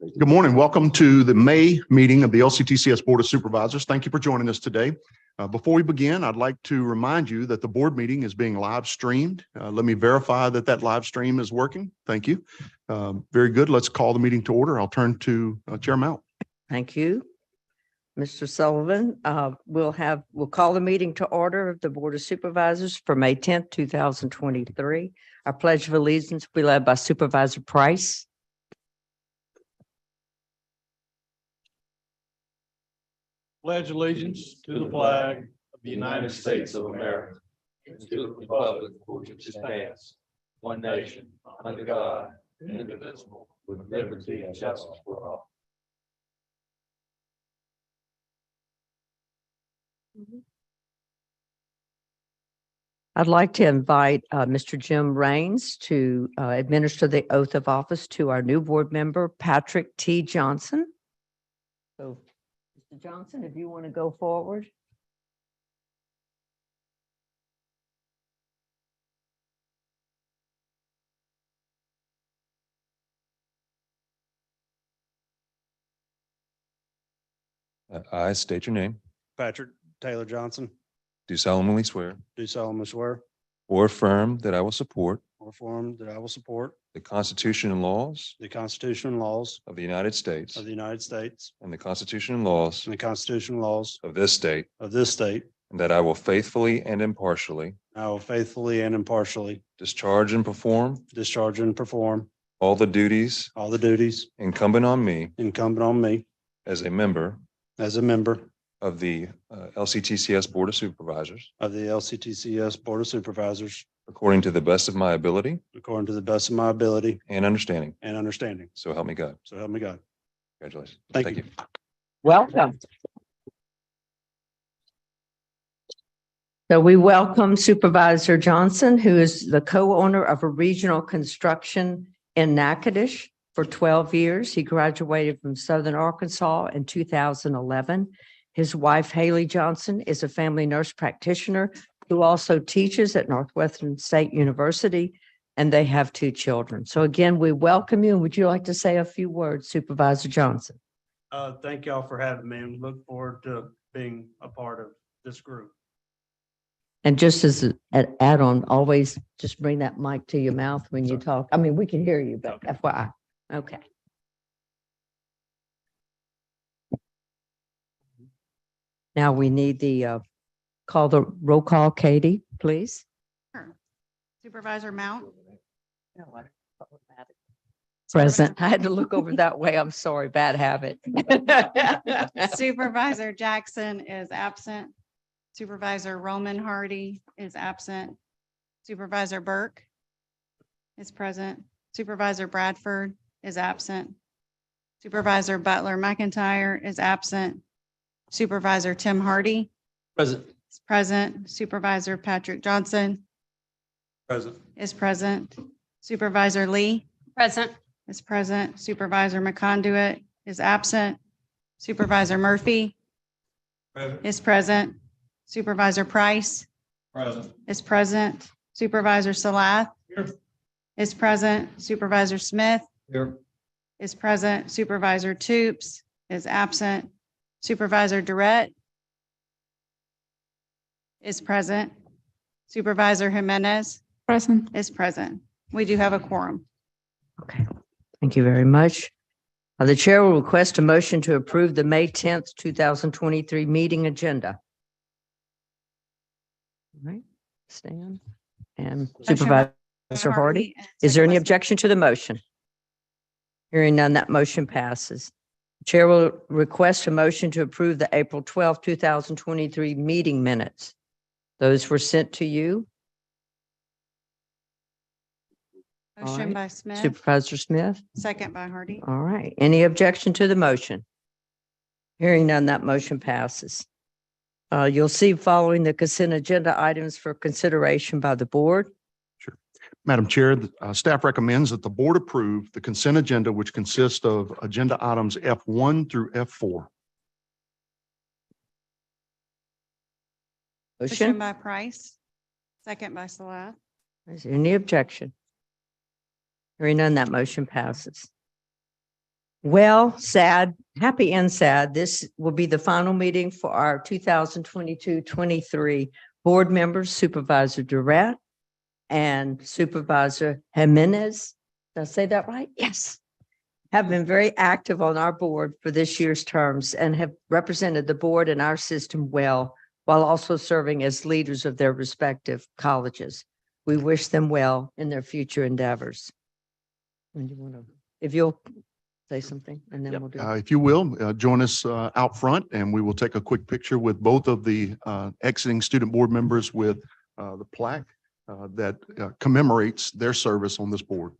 Good morning. Welcome to the May meeting of the LCTCS Board of Supervisors. Thank you for joining us today. Before we begin, I'd like to remind you that the board meeting is being live streamed. Let me verify that live stream is working. Thank you. Very good. Let's call the meeting to order. I'll turn to Chair Mount. Thank you, Mr. Sullivan. We'll call the meeting to order of the Board of Supervisors for May 10th, 2023. Our Pledge of Allegiance will be led by Supervisor Price. Pledge allegiance to the flag of the United States of America and to the republic for which it stands, one nation, under God, indivisible, with liberty and justice for all. I'd like to invite Mr. Jim Raines to administer the oath of office to our new board member, Patrick T. Johnson. So, Mr. Johnson, if you want to go forward. I state your name, Patrick Taylor Johnson, do solemnly swear do solemnly swear or affirm that I will support or affirm that I will support the Constitution and laws the Constitution and laws of the United States of the United States and the Constitution and laws and the Constitution and laws of this state, of this state. and that I will faithfully and impartially I will faithfully and impartially discharge and perform discharge and perform all the duties all the duties incumbent on me incumbent on me as a member as a member of the LCTCS Board of Supervisors, of the LCTCS Board of Supervisors, according to the best of my ability according to the best of my ability and understanding. and understanding. So help me God. So help me God. Congratulations. Thank you. Welcome. So we welcome Supervisor Johnson, who is the co-owner of a regional construction in Natchitoches for 12 years. He graduated from Southern Arkansas in 2011. His wife, Haley Johnson, is a family nurse practitioner who also teaches at Northwestern State University, and they have 2 children. So again, we welcome you. And would you like to say a few words, Supervisor Johnson? Thank y'all for having me and look forward to being a part of this group. And just as an add-on, always just bring that mic to your mouth when you talk. I mean, we can hear you, but FYI. Okay. Now we need the call the roll call, Katie, please. Sure. Supervisor Mount, Present. I had to look over that way. I'm sorry, bad habit. Supervisor Jackson is absent. Supervisor Roman Hardy is absent. Supervisor Burke is present. Supervisor Bradford is absent. Supervisor Butler McIntyre is absent. Supervisor Tim Hardy Present. is present. Supervisor Patrick Johnson Present. is present. Supervisor Lee Present. is present. Supervisor McConduit is absent. Supervisor Murphy is present. Supervisor Price Present. is present. Supervisor Salath is present. Supervisor Smith Here. is present. Supervisor Toops is absent. Supervisor Durrett is present. Supervisor Jimenez Present. is present. We do have a quorum. Okay, thank you very much. The chair will request a motion to approve the May 10th, 2023 meeting agenda. All right, Stan and Supervisor Hardy. Is there any objection to the motion? Hearing none, that motion passes. Chair will request a motion to approve the April 12th, 2023 meeting minutes. Those were sent to you. All Motion right. by Smith, Supervisor Smith. second by Hardy. All right. Any objection to the motion? Hearing none, that motion passes. You'll see following the consent agenda items for consideration by the board. Madam Chair, staff recommends that the board approve the consent agenda, which consists of agenda items F1 through F4. Motion Motion. by Price, second by Salath. Is there any objection? Hearing none, that motion passes. Well, sad, happy and sad. This will be the final meeting for our 2022-23 board members, Supervisor Durrett and Supervisor Jimenez. Did I say that right? Yes. Have been very active on our board for this year's terms and have represented the board and our system well, while also serving as leaders of their respective colleges. We wish them well in their future endeavors. And you want to, if you'll say something and then we'll do. If you will, join us out front and we will take a quick picture with both of the exiting student board members with the plaque that commemorates their service on this board.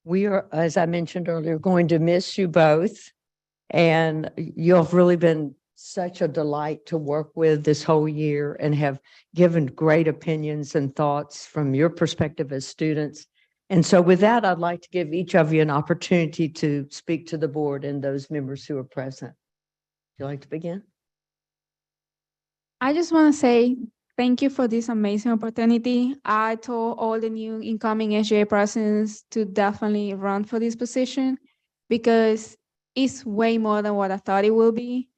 We are, as I mentioned earlier, going to miss you both. And you've really been such a delight to work with this whole year and have given great opinions and thoughts from your perspective as students. And so with that, I'd like to give each of you an opportunity to speak to the board and those members who are present. Would you like to begin? I just want to say thank you for this amazing opportunity. I told all the new incoming SGA presidents to definitely run for this position because it's way more than what I thought it will be.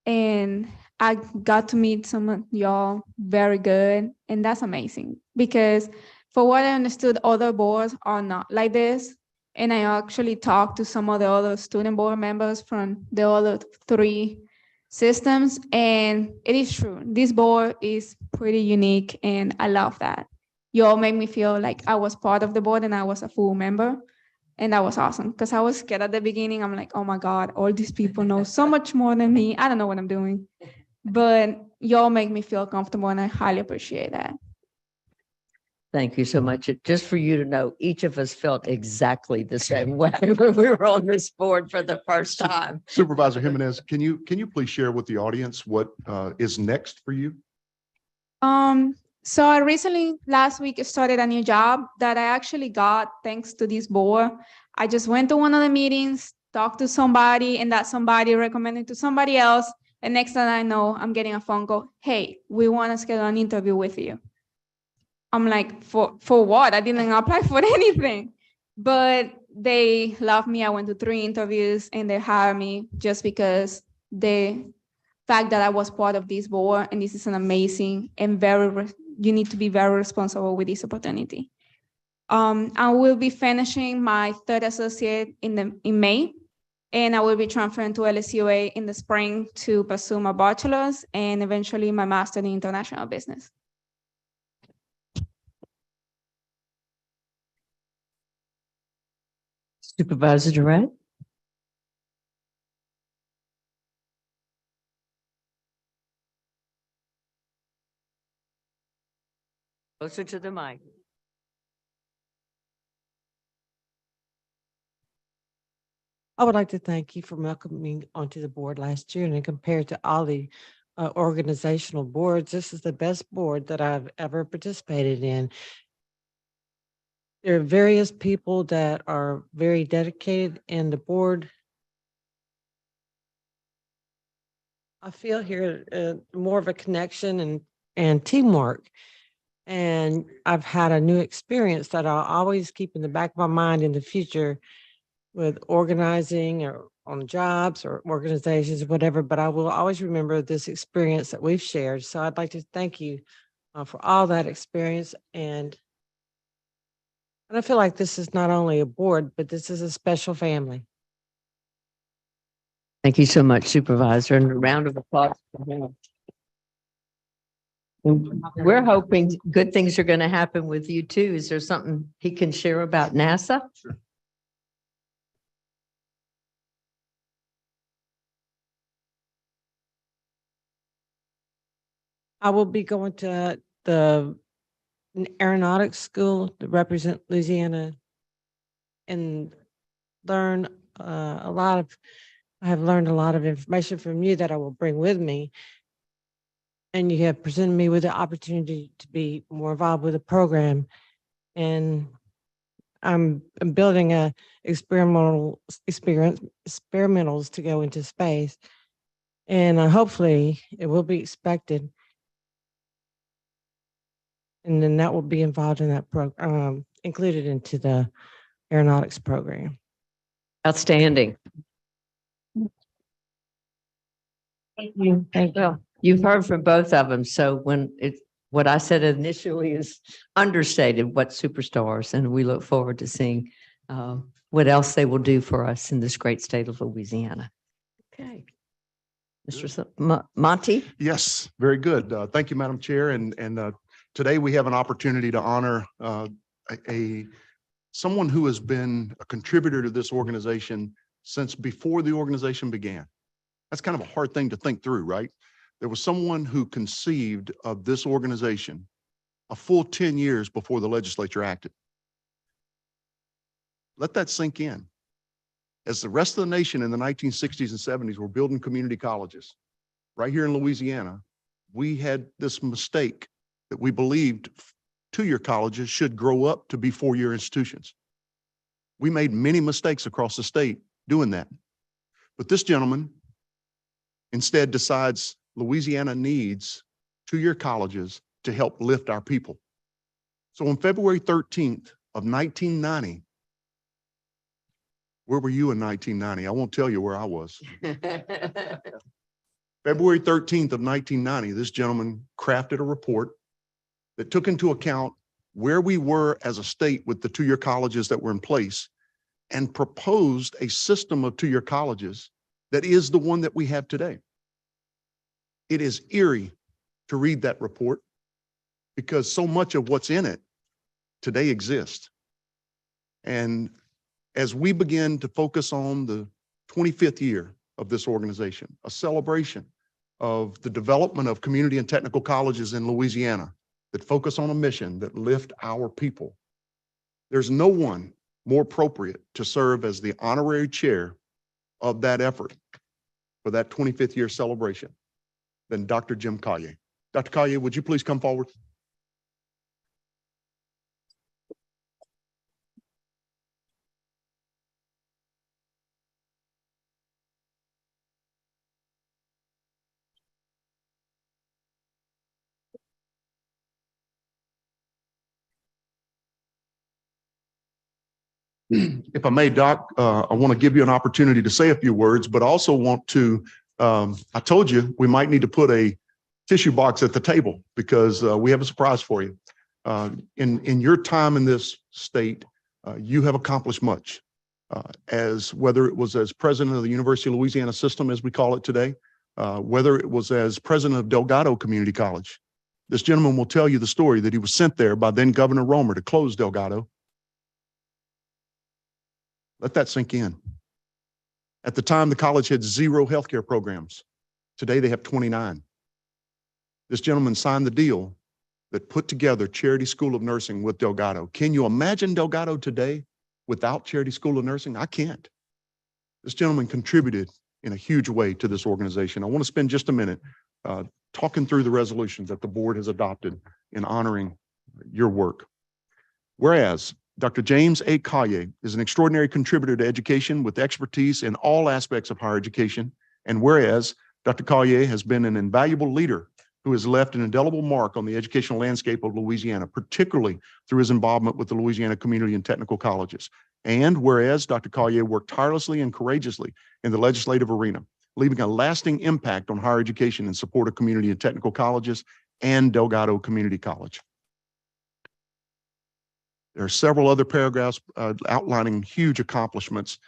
And I got to meet some of y'all very good. And that's amazing because for what I understood, other boards are not like this. And I actually talked to some of the other student board members from the other 3 systems. And it is true. This board is pretty unique and I love that. You all made me feel like I was part of the board and I was a full member. And that was awesome because I was scared at the beginning. I'm like, oh my God, all these people know so much more than me. I don't know what I'm doing. But y'all make me feel comfortable and I highly appreciate that. Thank you so much. Just for you to know, each of us felt exactly the same way when we were on this board for the first time. Supervisor Jimenez, can you please share with the audience what is next for you? So I recently, last week, started a new job that I actually got thanks to this board. I just went to one of the meetings, talked to somebody, and that somebody recommended to somebody else. And next thing I know, I'm getting a phone call. Hey, we want to schedule an interview with you. I'm like, for what? I didn't apply for anything. But they love me. I went to 3 interviews and they hired me just because the fact that I was part of this board, and this is an amazing and you need to be very responsible with this opportunity. I will be finishing my 3rd associate in May, and I will be transferring to LCUA in the spring to pursue my bachelor's and eventually my master in international business. Supervisor Durrett? Closer to the mic. I would like to thank you for welcoming me onto the board last year, and compared to all the organizational boards, this is the best board that I've ever participated in. There are various people that are very dedicated, and the board, I feel here more of a connection and teamwork. And I've had a new experience that I'll always keep in the back of my mind in the future with organizing or on jobs or organizations, whatever, but I will always remember this experience that we've shared. So I'd like to thank you for all that experience. And I feel like this is not only a board, but this is a special family. Thank you so much, Supervisor, and a round of applause for him. And we're hoping good things are going to happen with you too. Is there something he can share about NASA? Sure. I will be going to the aeronautics school to represent Louisiana and learn I have learned a lot of information from you that I will bring with me. And you have presented me with the opportunity to be more involved with the program. And I'm building a experimentals to go into space. And hopefully it will be expected. And then that will be involved in that program, included into the aeronautics program. Outstanding. Thank you. Well, you've heard from both of them. So what I said initially is understated, what superstars, and we look forward to seeing what else they will do for us in this great state of Louisiana. Okay. Mr. Monty? Yes, very good. Thank you, Madam Chair. And today we have an opportunity to honor someone who has been a contributor to this organization since before the organization began. That's kind of a hard thing to think through, right? There was someone who conceived of this organization a full 10 years before the legislature acted. Let that sink in. As the rest of the nation in the 1960s and 70s were building community colleges, right here in Louisiana, we had this mistake that we believed two-year colleges should grow up to be four-year institutions. We made many mistakes across the state doing that. But this gentleman instead decides Louisiana needs two-year colleges to help lift our people. So on February 13th of 1990, where were you in 1990? I won't tell you where I was. February 13th of 1990, this gentleman crafted a report that took into account where we were as a state with the two-year colleges that were in place and proposed a system of two-year colleges that is the one that we have today. It is eerie to read that report because so much of what's in it today exists. And as we begin to focus on the 25th year of this organization, a celebration of the development of community and technical colleges in Louisiana that focus on a mission that lift our people, there's no one more appropriate to serve as the honorary chair of that effort for that 25th year celebration than Dr. Jim Collier. Dr. Collier, would you please come forward? If I may, Doc, I want to give you an opportunity to say a few words, but also want to, I told you we might need to put a tissue box at the table because we have a surprise for you. In your time in this state, you have accomplished much, as whether it was as president of the University of Louisiana system, as we call it today, whether it was as president of Delgado Community College. This gentleman will tell you the story that he was sent there by then Governor Romer to close Delgado. Let that sink in. At the time, the college had 0 healthcare programs. Today, they have 29. This gentleman signed the deal that put together Charity School of Nursing with Delgado. Can you imagine Delgado today without Charity School of Nursing? I can't. This gentleman contributed in a huge way to this organization. I want to spend just a minute talking through the resolutions that the board has adopted in honoring your work. Whereas Dr. James A. Collier is an extraordinary contributor to education with expertise in all aspects of higher education. And whereas Dr. Collier has been an invaluable leader who has left an indelible mark on the educational landscape of Louisiana, particularly through his involvement with the Louisiana Community and Technical Colleges. And whereas Dr. Collier worked tirelessly and courageously in the legislative arena, leaving a lasting impact on higher education in support of community and technical colleges. and Delgado Community College. There are several other paragraphs outlining huge accomplishments.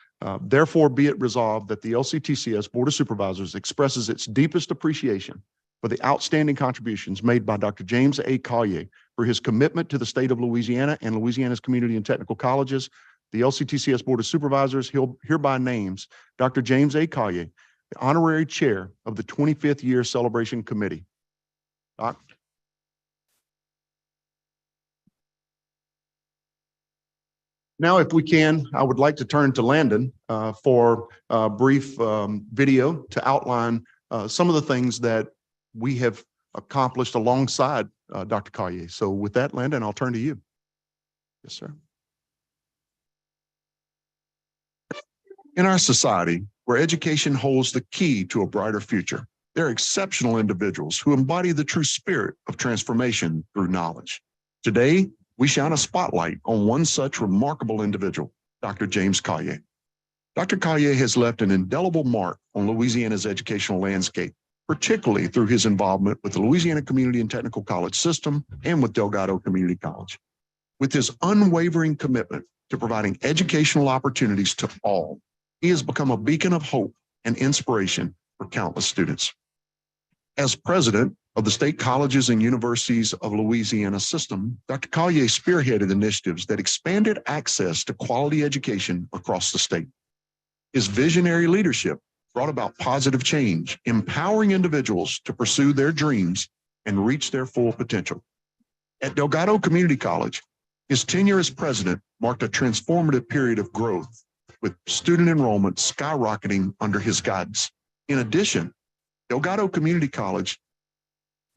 Therefore, be it resolved that the LCTCS Board of Supervisors expresses its deepest appreciation for the outstanding contributions made by Dr. James A. Collier for his commitment to the state of Louisiana and Louisiana's community and technical colleges. The LCTCS Board of Supervisors hereby names Dr. James A. Collier the honorary chair of the 25th Year Celebration Committee. Doc? Now, if we can, I would like to turn to Landon for a brief video to outline some of the things that we have accomplished alongside Dr. Collier. So with that, Landon, I'll turn to you. Yes, sir. In our society, where education holds the key to a brighter future, there are exceptional individuals who embody the true spirit of transformation through knowledge. Today, we shine a spotlight on one such remarkable individual, Dr. James Collier. Dr. Collier has left an indelible mark on Louisiana's educational landscape, particularly through his involvement with the Louisiana Community and Technical College system and with Delgado Community College. With his unwavering commitment to providing educational opportunities to all, he has become a beacon of hope and inspiration for countless students. As president of the State Colleges and Universities of Louisiana system, Dr. Collier spearheaded initiatives that expanded access to quality education across the state. His visionary leadership brought about positive change, empowering individuals to pursue their dreams and reach their full potential. At Delgado Community College, his tenure as president marked a transformative period of growth, with student enrollment skyrocketing under his guidance. In addition, Delgado Community College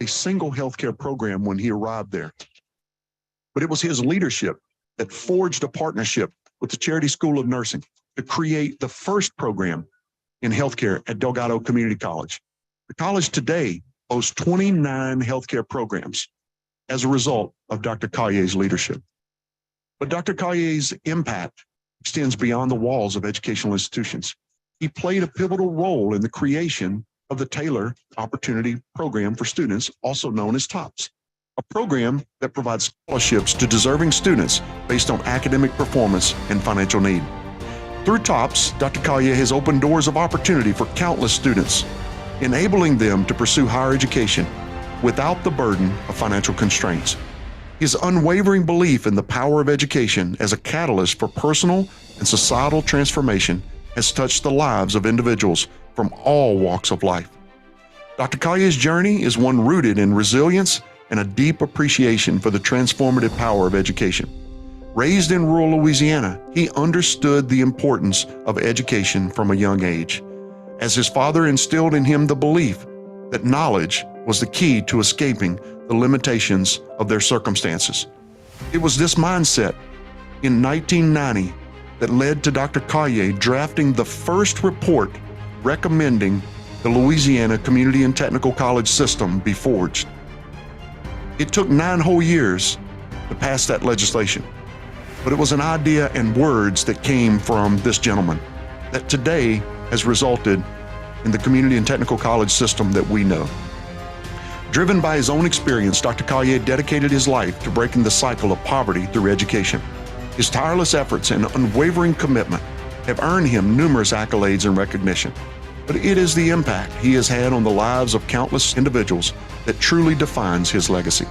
a single healthcare program when he arrived there. But it was his leadership that forged a partnership with the Charity School of Nursing to create the first program in healthcare at Delgado Community College. The college today boasts 29 healthcare programs as a result of Dr. Collier's leadership. But Dr. Collier's impact extends beyond the walls of educational institutions. He played a pivotal role in the creation of the Taylor Opportunity Program for students, also known as TOPS, a program that provides scholarships to deserving students based on academic performance and financial need. Through TOPS, Dr. Collier has opened doors of opportunity for countless students, enabling them to pursue higher education without the burden of financial constraints. His unwavering belief in the power of education as a catalyst for personal and societal transformation has touched the lives of individuals from all walks of life. Dr. Collier's journey is one rooted in resilience and a deep appreciation for the transformative power of education. Raised in rural Louisiana, he understood the importance of education from a young age, as his father instilled in him the belief that knowledge was the key to escaping the limitations of their circumstances. It was this mindset in 1990 that led to Dr. Collier drafting the first report recommending the Louisiana Community and Technical College system be forged. It took 9 whole years to pass that legislation, but it was an idea and words that came from this gentleman that today has resulted in the Community and Technical College system that we know. Driven by his own experience, Dr. Collier dedicated his life to breaking the cycle of poverty through education. His tireless efforts and unwavering commitment have earned him numerous accolades and recognition, but it is the impact he has had on the lives of countless individuals that truly defines his legacy.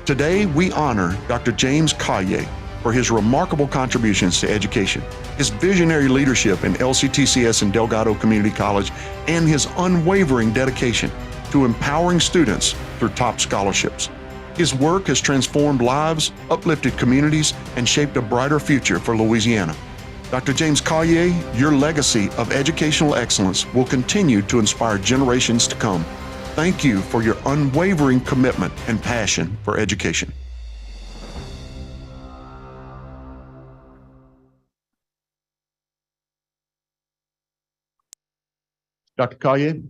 Today, we honor Dr. James Collier for his remarkable contributions to education, his visionary leadership in LCTCS and Delgado Community College, and his unwavering dedication to empowering students through top scholarships. His work has transformed lives, uplifted communities, and shaped a brighter future for Louisiana. Dr. James Collier, your legacy of educational excellence will continue to inspire generations to come. Thank you for your unwavering commitment and passion for education. Dr. Collier.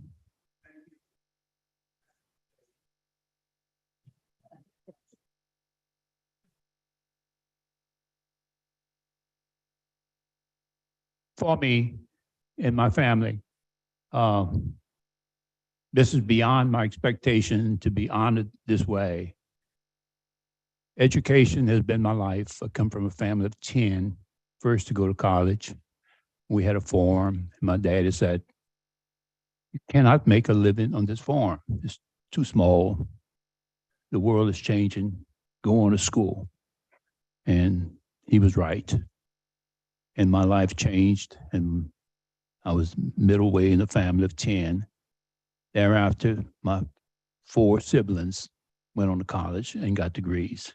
For me and my family, This is beyond my expectation to be honored this way. Education has been my life. I come from a family of 10, first to go to college. We had a farm. My daddy said, "You cannot make a living on this farm. It's too small. The world is changing. Go on to school." And he was right. And my life changed, and I was middle way in a family of 10. Thereafter, my 4 siblings went on to college and got degrees.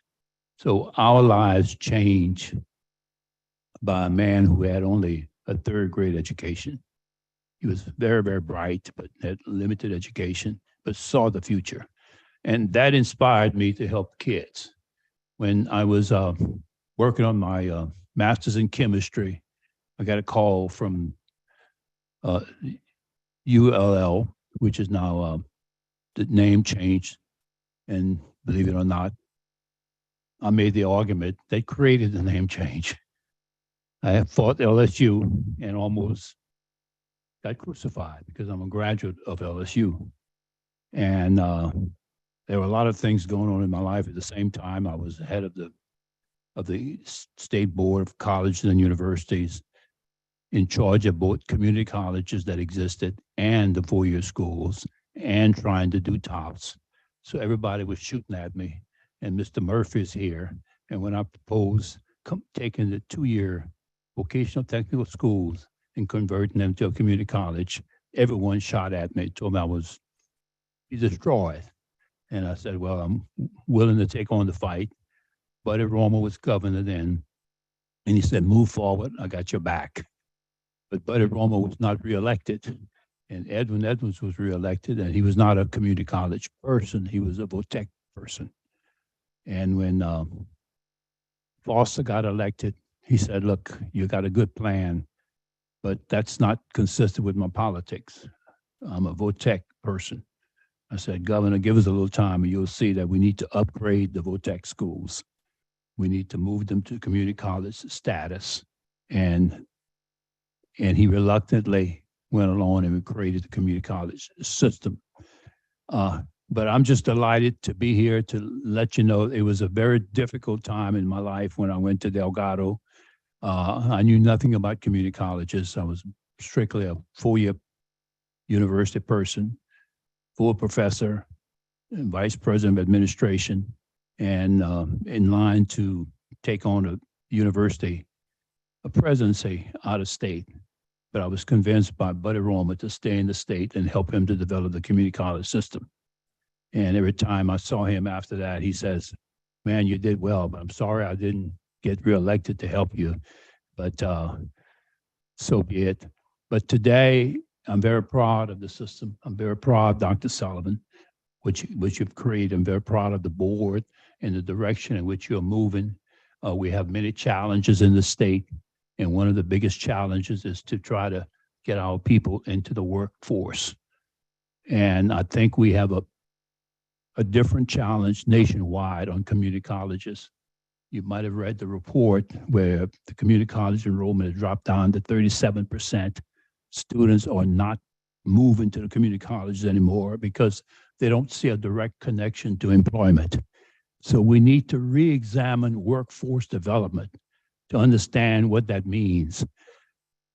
So our lives changed by a man who had only a 3rd grade education. He was very, very bright, but had limited education, but saw the future. And that inspired me to help kids. When I was working on my master's in chemistry, I got a call from ULL, which is now the name changed. And believe it or not, I made the argument they created the name change. I fought LSU and almost got crucified because I'm a graduate of LSU. And there were a lot of things going on in my life at the same time. I was head of the State Board of Colleges and Universities, in charge of both community colleges that existed and the 4-year schools, and trying to do TOPS. So everybody was shooting at me. And Mr. Murphy's here. And when I proposed taking the 2-year vocational technical schools and converting them to a community college, everyone shot at me, told me I was destroyed. And I said, well, I'm willing to take on the fight. Buddy Roma was governor then. And he said, move forward, I got your back. But Buddy Roma was not reelected. And Edwin Edwards was reelected, and he was not a community college person. He was a VOTEC person. And when Foster got elected, he said, look, you got a good plan, but that's not consistent with my politics. I'm a VOTEC person. I said, Governor, give us a little time and you'll see that we need to upgrade the VOTEC schools. We need to move them to community college status. And he reluctantly went along and we created the community college system. But I'm just delighted to be here to let you know it was a very difficult time in my life when I went to Delgado. I knew nothing about community colleges. I was strictly a 4-year university person, full professor, and vice president of administration, and in line to take on a presidency out of state. But I was convinced by Buddy Roma to stay in the state and help him to develop the community college system. And every time I saw him after that, he says, man, you did well, but I'm sorry I didn't get reelected to help you. But so be it. But today, I'm very proud of the system. I'm very proud of Dr. Sullivan, which you've created. I'm very proud of the board and the direction in which you're moving. We have many challenges in the state. And one of the biggest challenges is to try to get our people into the workforce. And I think we have a different challenge nationwide on community colleges. You might have read the report where the community college enrollment has dropped down to 37%. Students are not moving to the community colleges anymore because they don't see a direct connection to employment. So we need to re-examine workforce development to understand what that means.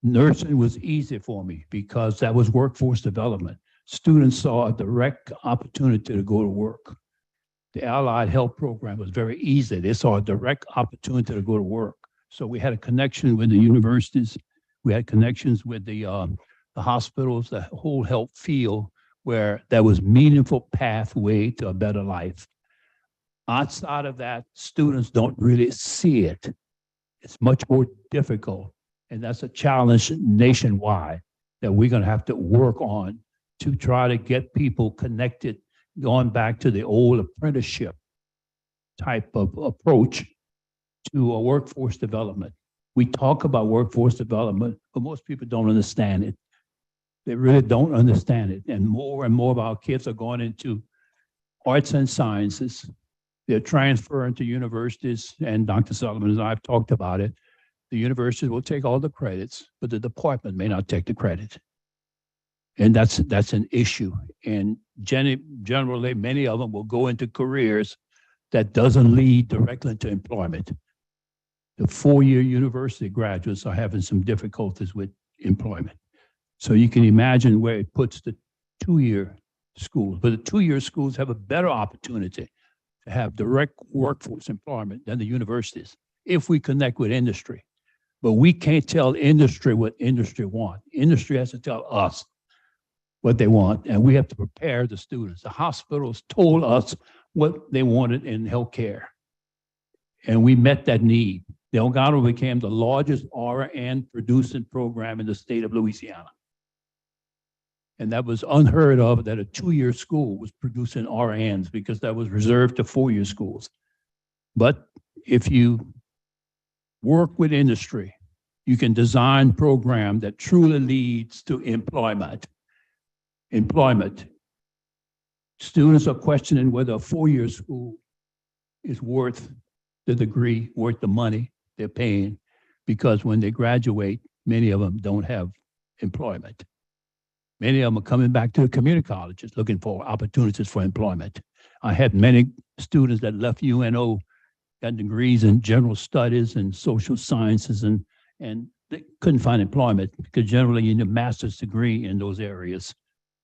Nursing was easy for me because that was workforce development. Students saw a direct opportunity to go to work. The Allied Health Program was very easy. They saw a direct opportunity to go to work. So we had a connection with the universities. We had connections with the hospitals, the whole health field, where there was meaningful pathway to a better life. Outside of that, students don't really see it. It's much more difficult. And that's a challenge nationwide that we're going to have to work on to try to get people connected, going back to the old apprenticeship type of approach to a workforce development. We talk about workforce development, but most people don't understand it. They really don't understand it. And more of our kids are going into arts and sciences. They're transferring to universities, and Dr. Sullivan and I have talked about it. The universities will take all the credits, but the department may not take the credit. And that's an issue. And generally, many of them will go into careers that doesn't lead directly to employment. The four-year university graduates are having some difficulties with employment. So you can imagine where it puts the two-year schools. But the two-year schools have a better opportunity to have direct workforce employment than the universities if we connect with industry. But we can't tell industry what industry wants. Industry has to tell us what they want, and we have to prepare the students. The hospitals told us what they wanted in healthcare, and we met that need. Delgado became the largest RN producing program in the state of Louisiana. And that was unheard of, that a two-year school was producing RNs, because that was reserved to four-year schools. But if you work with industry, you can design program that truly leads to employment. Students are questioning whether a four-year school is worth the degree, worth the money they're paying, because when they graduate, many of them don't have employment. Many of them are coming back to the community colleges looking for opportunities for employment. I had many students that left UNO, got degrees in general studies and social sciences, and they couldn't find employment because generally you need a master's degree in those areas.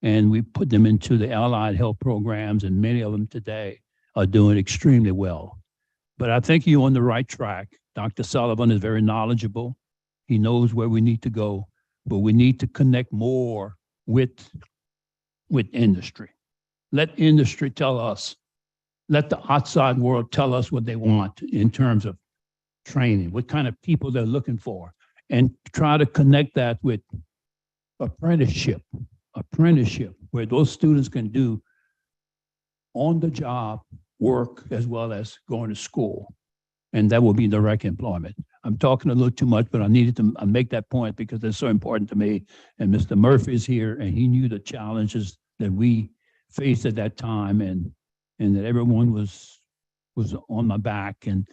And we put them into the allied health programs, and many of them today are doing extremely well. But I think you're on the right track. Dr. Sullivan is very knowledgeable. He knows where we need to go, but we need to connect more with industry. Let industry tell us. Let the outside world tell us what they want in terms of training, what kind of people they're looking for, and try to connect that with apprenticeship, where those students can do on-the-job work as well as going to school. And that will be direct employment. I'm talking a little too much, but I needed to make that point because it's so important to me. And Mr. Murphy is here, and he knew the challenges that we faced at that time, and that everyone was on my back and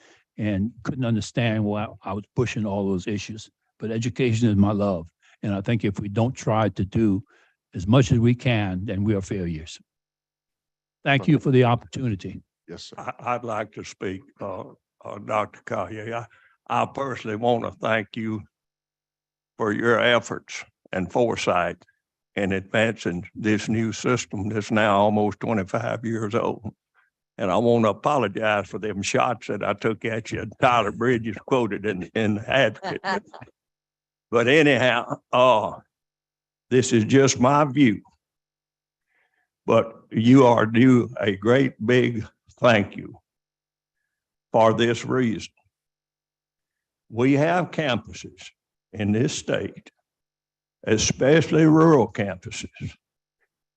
couldn't understand why I was pushing all those issues. But education is my love. And I think if we don't try to do as much as we can, then we are failures. Thank you for the opportunity. Yes, sir. I'd like to speak, Dr. Collier. I personally want to thank you for your efforts and foresight in advancing this new system that's now almost 25 years old. And I want to apologize for them shots that I took at you. Tyler Bridges quoted in the Advocate. But anyhow, this is just my view. But you are due a great big thank you for this reason. We have campuses in this state, especially rural campuses,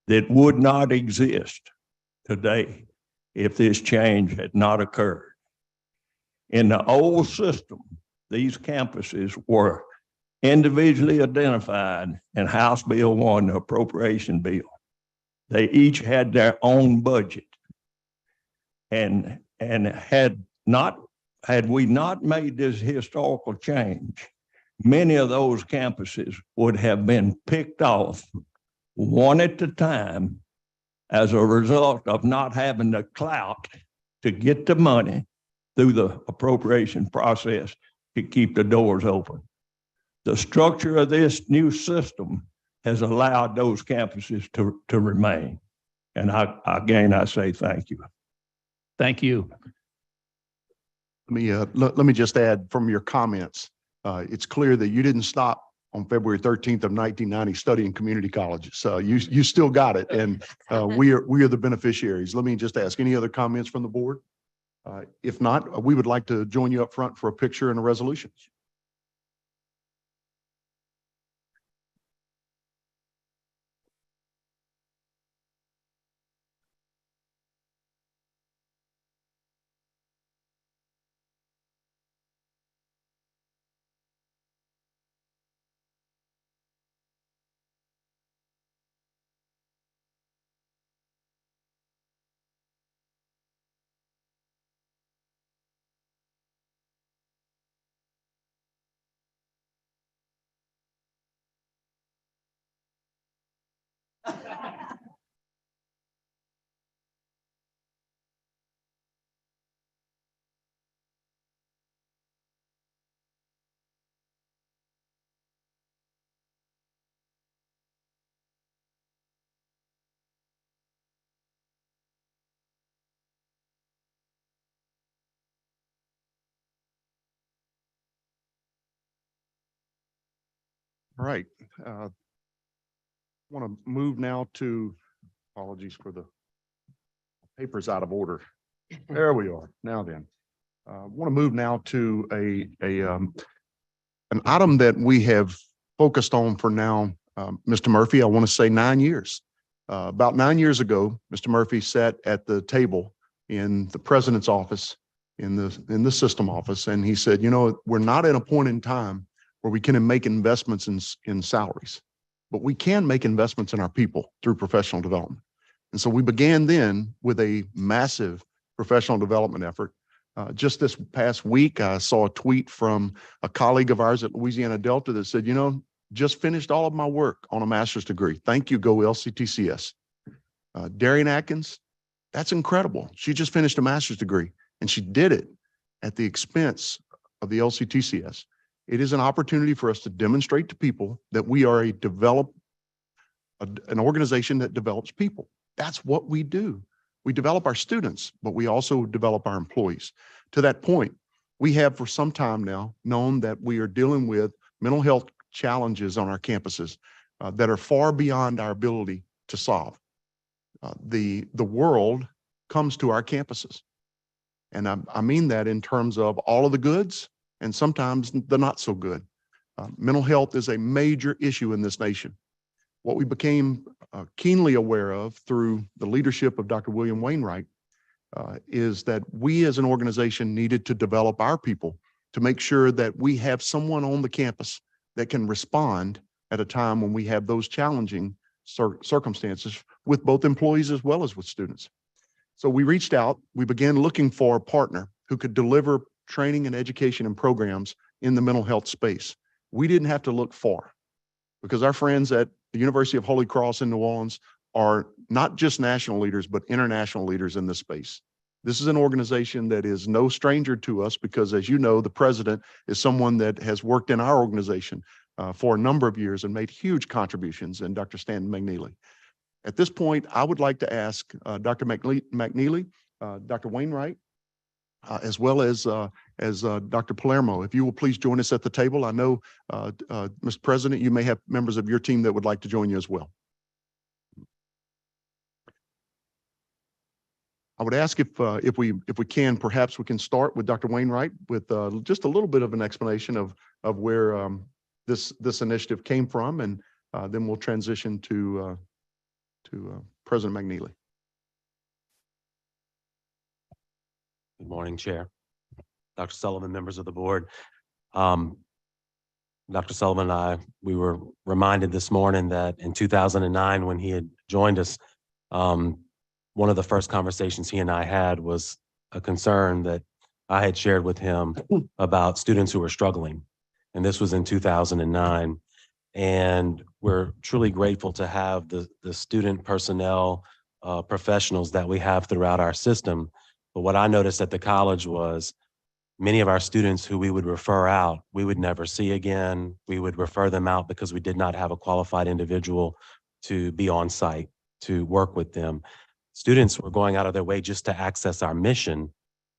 that would not exist today if this change had not occurred. In the old system, these campuses were individually identified in House Bill 1, the appropriation bill. They each had their own budget. And had we not made this historical change, many of those campuses would have been picked off one at a time as a result of not having the clout to get the money through the appropriation process to keep the doors open. The structure of this new system has allowed those campuses to remain. And I say thank you. Thank you. Let me just add from your comments. It's clear that you didn't stop on February 13th of 1990 studying community colleges. So you still got it, and we are the beneficiaries. Let me just ask, any other comments from the board? If not, we would like to join you up front for a picture and a resolution. All right. Want to move now to, apologies for the papers out of order. There we are. Now then, want to move now to an item that we have focused on for now, Mr. Murphy, I want to say 9 years. About 9 years ago, Mr. Murphy sat at the table in the president's office, in the system office, and he said, you know, we're not at a point in time where we can make investments in salaries, but we can make investments in our people through professional development. And so we began then with a massive professional development effort. Just this past week, I saw a tweet from a colleague of ours at Louisiana Delta that said, you know, just finished all of my work on a master's degree. Thank you, go LCTCS. Darian Atkins, that's incredible. She just finished a master's degree and she did it at the expense of the LCTCS. It is an opportunity for us to demonstrate to people that we are an organization that develops people. That's what we do. We develop our students, but we also develop our employees. To that point, we have for some time now known that we are dealing with mental health challenges on our campuses that are far beyond our ability to solve. The world comes to our campuses. And I mean that in terms of all of the goods and sometimes the not so good. Mental health is a major issue in this nation. What we became keenly aware of through the leadership of Dr. William Wainwright is that we as an organization needed to develop our people to make sure that we have someone on the campus that can respond at a time when we have those challenging circumstances with both employees as well as with students. So we reached out, we began looking for a partner who could deliver training and education and programs in the mental health space. We didn't have to look far because our friends at the University of Holy Cross in New Orleans are not just national leaders, but international leaders in this space. This is an organization that is no stranger to us because, as you know, the president is someone that has worked in our organization for a number of years and made huge contributions, and Dr. Stan McNeely. At this point, I would like to ask Dr. McNeely, Dr. Wainwright, as well as Dr. Palermo, if you will please join us at the table. I know, Mr. President, you may have members of your team that would like to join you as well. I would ask if we can, perhaps we can start with Dr. Wainwright with just a little bit of an explanation of where this initiative came from, and then we'll transition to President McNeely. Good morning, Chair, Dr. Sullivan, members of the board. Dr. Sullivan and I, we were reminded this morning that in 2009, when he had joined us, one of the first conversations he and I had was a concern that I had shared with him about students who were struggling. And this was in 2009. And we're truly grateful to have the student personnel professionals that we have throughout our system. But what I noticed at the college was many of our students who we would refer out, we would never see again. We would refer them out because we did not have a qualified individual to be on site to work with them. Students were going out of their way just to access our mission,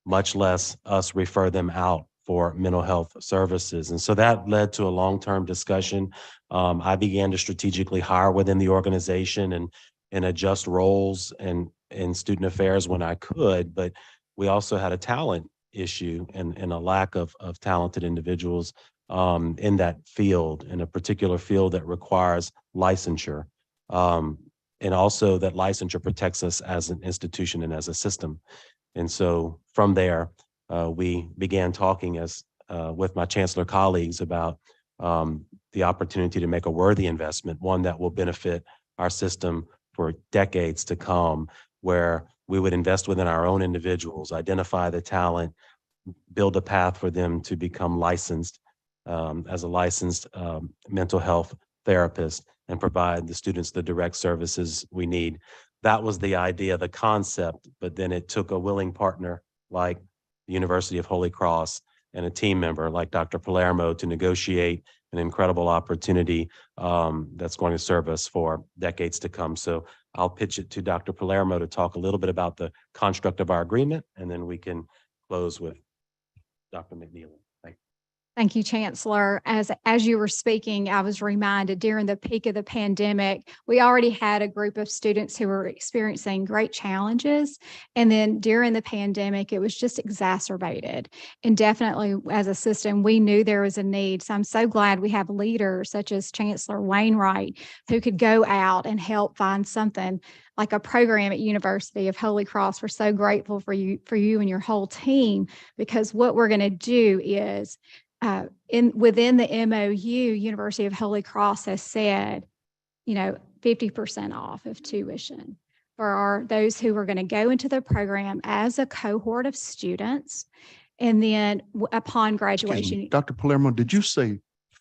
much less us refer them out for mental health services. And so that led to a long-term discussion. I began to strategically hire within the organization and adjust roles and in student affairs when I could, but we also had a talent issue and a lack of talented individuals in that field, in a particular field that requires licensure. And also that licensure protects us as an institution and as a system. And so from there, we began talking with my chancellor colleagues about the opportunity to make a worthy investment, one that will benefit our system for decades to come, where we would invest within our own individuals, identify the talent, build a path for them to become licensed as a licensed mental health therapist, and provide the students the direct services we need. That was the idea, the concept, but then it took a willing partner like the University of Holy Cross and a team member like Dr. Palermo to negotiate an incredible opportunity that's going to serve us for decades to come. So I'll pitch it to Dr. Palermo to talk a little bit about the construct of our agreement, and then we can close with Dr. McNeely. Thank you. Thank you, Chancellor. As you were speaking, I was reminded during the peak of the pandemic, we already had a group of students who were experiencing great challenges. And then during the pandemic, it was just exacerbated. And definitely as a system, we knew there was a need. So I'm so glad we have leaders such as Chancellor Wainwright who could go out and help find something like a program at University of Holy Cross. We're so grateful for you and your whole team, because what we're going to do is within the MOU, University of Holy Cross has said, 50% off of tuition for those who are going to go into the program as a cohort of students. And then upon graduation. Dr. Palermo, did you say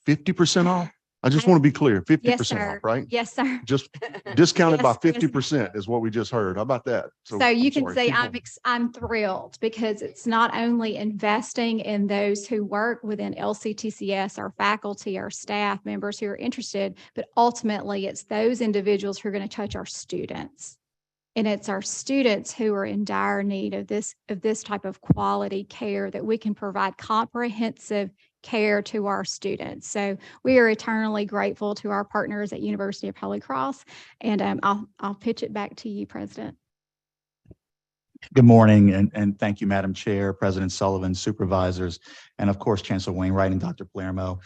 50% off? I just want to be clear, 50% sir. off, right? Yes, sir. Just discounted by Yes, yes. 50% is what we just heard. How about that? So you I'm can sorry, see keep going. I'm thrilled, because it's not only investing in those who work within LCTCS, our faculty, our staff members who are interested, but ultimately it's those individuals who are going to touch our students. And it's our students who are in dire need of this type of quality care, that we can provide comprehensive care to our students. So we are eternally grateful to our partners at University of Holy Cross. And I'll pitch it back to you, President. Good morning, and thank you, Madam Chair, President Sullivan, supervisors, and of course, Chancellor Wainwright and Dr. Palermo.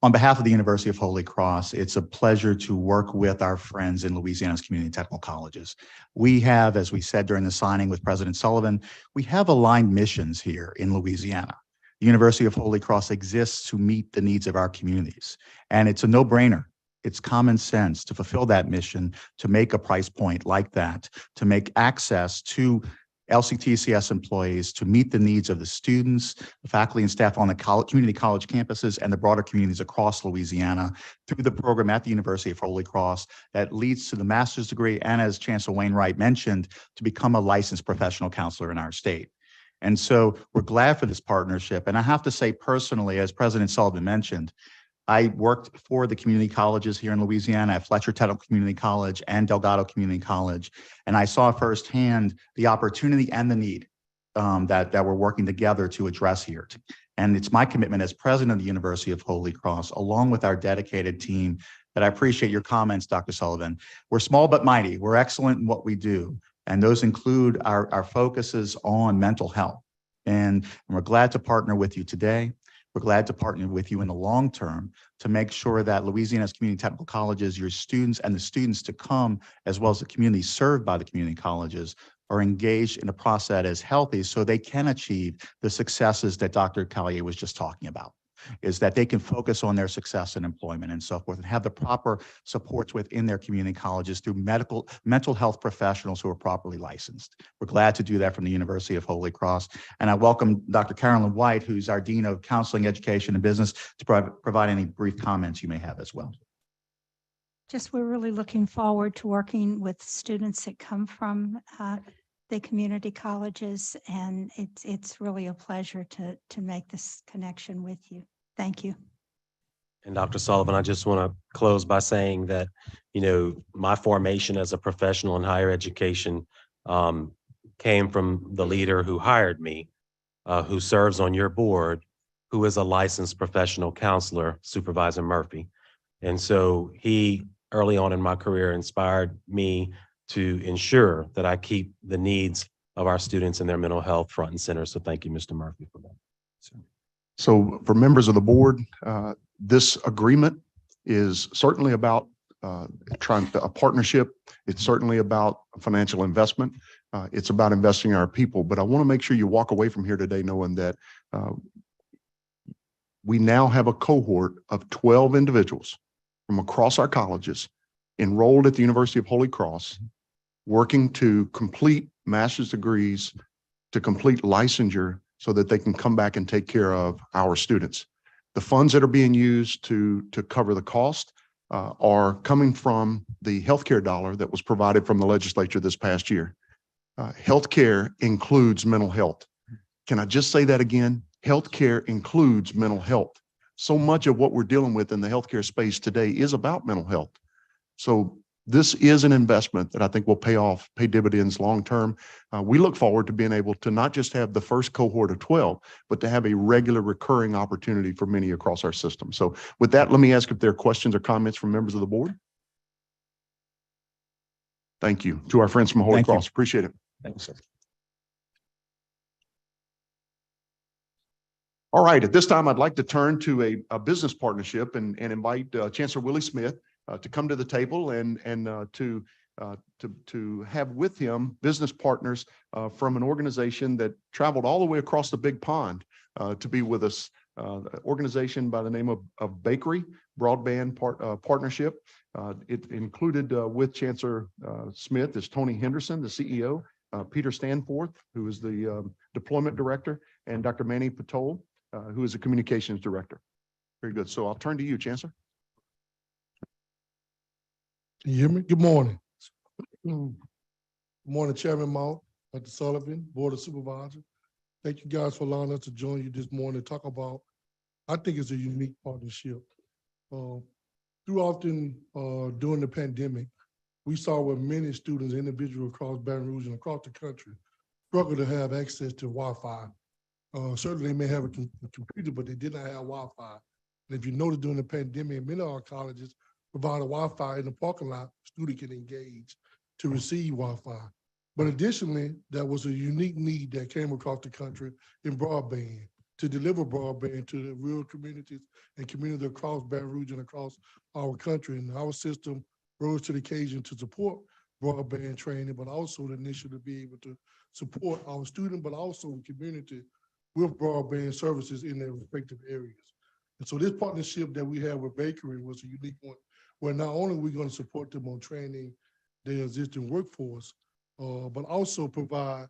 On behalf of the University of Holy Cross, it's a pleasure to work with our friends in Louisiana's community technical colleges. We have, as we said during the signing with President Sullivan, we have aligned missions here in Louisiana. The University of Holy Cross exists to meet the needs of our communities, and it's a no-brainer. It's common sense to fulfill that mission, to make a price point like that, to make access to LCTCS employees, to meet the needs of the students, the faculty and staff on the community college campuses, and the broader communities across Louisiana through the program at the University of Holy Cross that leads to the master's degree, and as Chancellor Wainwright mentioned, to become a licensed professional counselor in our state. And so we're glad for this partnership. And I have to say personally, as President Sullivan mentioned, I worked for the community colleges here in Louisiana at Fletcher Technical Community College and Delgado Community College. And I saw firsthand the opportunity and the need that we're working together to address here. And it's my commitment as president of the University of Holy Cross, along with our dedicated team, that I appreciate your comments, Dr. Sullivan. We're small but mighty. We're excellent in what we do. And those include our focuses on mental health. And we're glad to partner with you today. We're glad to partner with you in the long term to make sure that Louisiana's community technical colleges, your students and the students to come, as well as the community served by the community colleges, are engaged in a process that is healthy so they can achieve the successes that Dr. Collier was just talking about, is that they can focus on their success in employment and so forth, and have the proper supports within their community colleges through mental health professionals who are properly licensed. We're glad to do that from the University of Holy Cross. And I welcome Dr. Carolyn White, who's our Dean of Counseling, Education, and Business, to provide any brief comments you may have as well. We're really looking forward to working with students that come from the community colleges, and it's really a pleasure to make this connection with you. Thank you. And Dr. Sullivan, I just want to close by saying that, my formation as a professional in higher education came from the leader who hired me, who serves on your board, who is a licensed professional counselor, Supervisor Murphy. And so he, early on in my career, inspired me to ensure that I keep the needs of our students and their mental health front and center. So thank you, Mr. Murphy, for that. So for members of the board, this agreement is certainly about a partnership. It's certainly about financial investment. It's about investing in our people. But I want to make sure you walk away from here today knowing that we now have a cohort of 12 individuals from across our colleges enrolled at the University of Holy Cross, working to complete master's degrees, to complete licensure so that they can come back and take care of our students. The funds that are being used to cover the cost are coming from the healthcare dollar that was provided from the legislature this past year. Healthcare includes mental health. Can I just say that again? Healthcare includes mental health. So much of what we're dealing with in the healthcare space today is about mental health. So This is an investment that I think will pay dividends long-term. We look forward to being able to not just have the first cohort of 12, but to have a regular recurring opportunity for many across our system. So with that, let me ask if there are questions or comments from members of the board. Thank you to our friends from Holy Thank you. Cross. Appreciate it. Thanks, sir. All right, at this time, I'd like to turn to a business partnership and invite Chancellor Willie Smith to come to the table and to have with him business partners from an organization that traveled all the way across the big pond to be with us. Organization by the name of Bakery Broadband Partnership. It included with Chancellor Smith is Tony Henderson, the CEO, Peter Stanforth, who is the deployment director, and Dr. Manny Patol, who is a communications director. Very good. So I'll turn to you, Chancellor. Can you hear me? Good morning. Good morning, Chairman Mount, Dr. Sullivan, Board of Supervisors. Thank you guys for allowing us to join you this morning to talk about, I think it's a unique partnership. Too often during the pandemic, we saw where many students, individuals across Baton Rouge and across the country struggle to have access to Wi-Fi. Certainly they may have a computer, but they did not have Wi-Fi. And if you notice during the pandemic, many of our colleges provided Wi-Fi in the parking lot, student can engage to receive Wi-Fi. But additionally, there was a unique need that came across the country in broadband, to deliver broadband to the rural communities and communities across Baton Rouge and across our country. And our system rose to the occasion to support broadband training, but also the initiative to be able to support our students, but also the community with broadband services in their respective areas. And so this partnership that we have with Bakery was a unique one, where not only are we going to support them on training their existing workforce, but also provide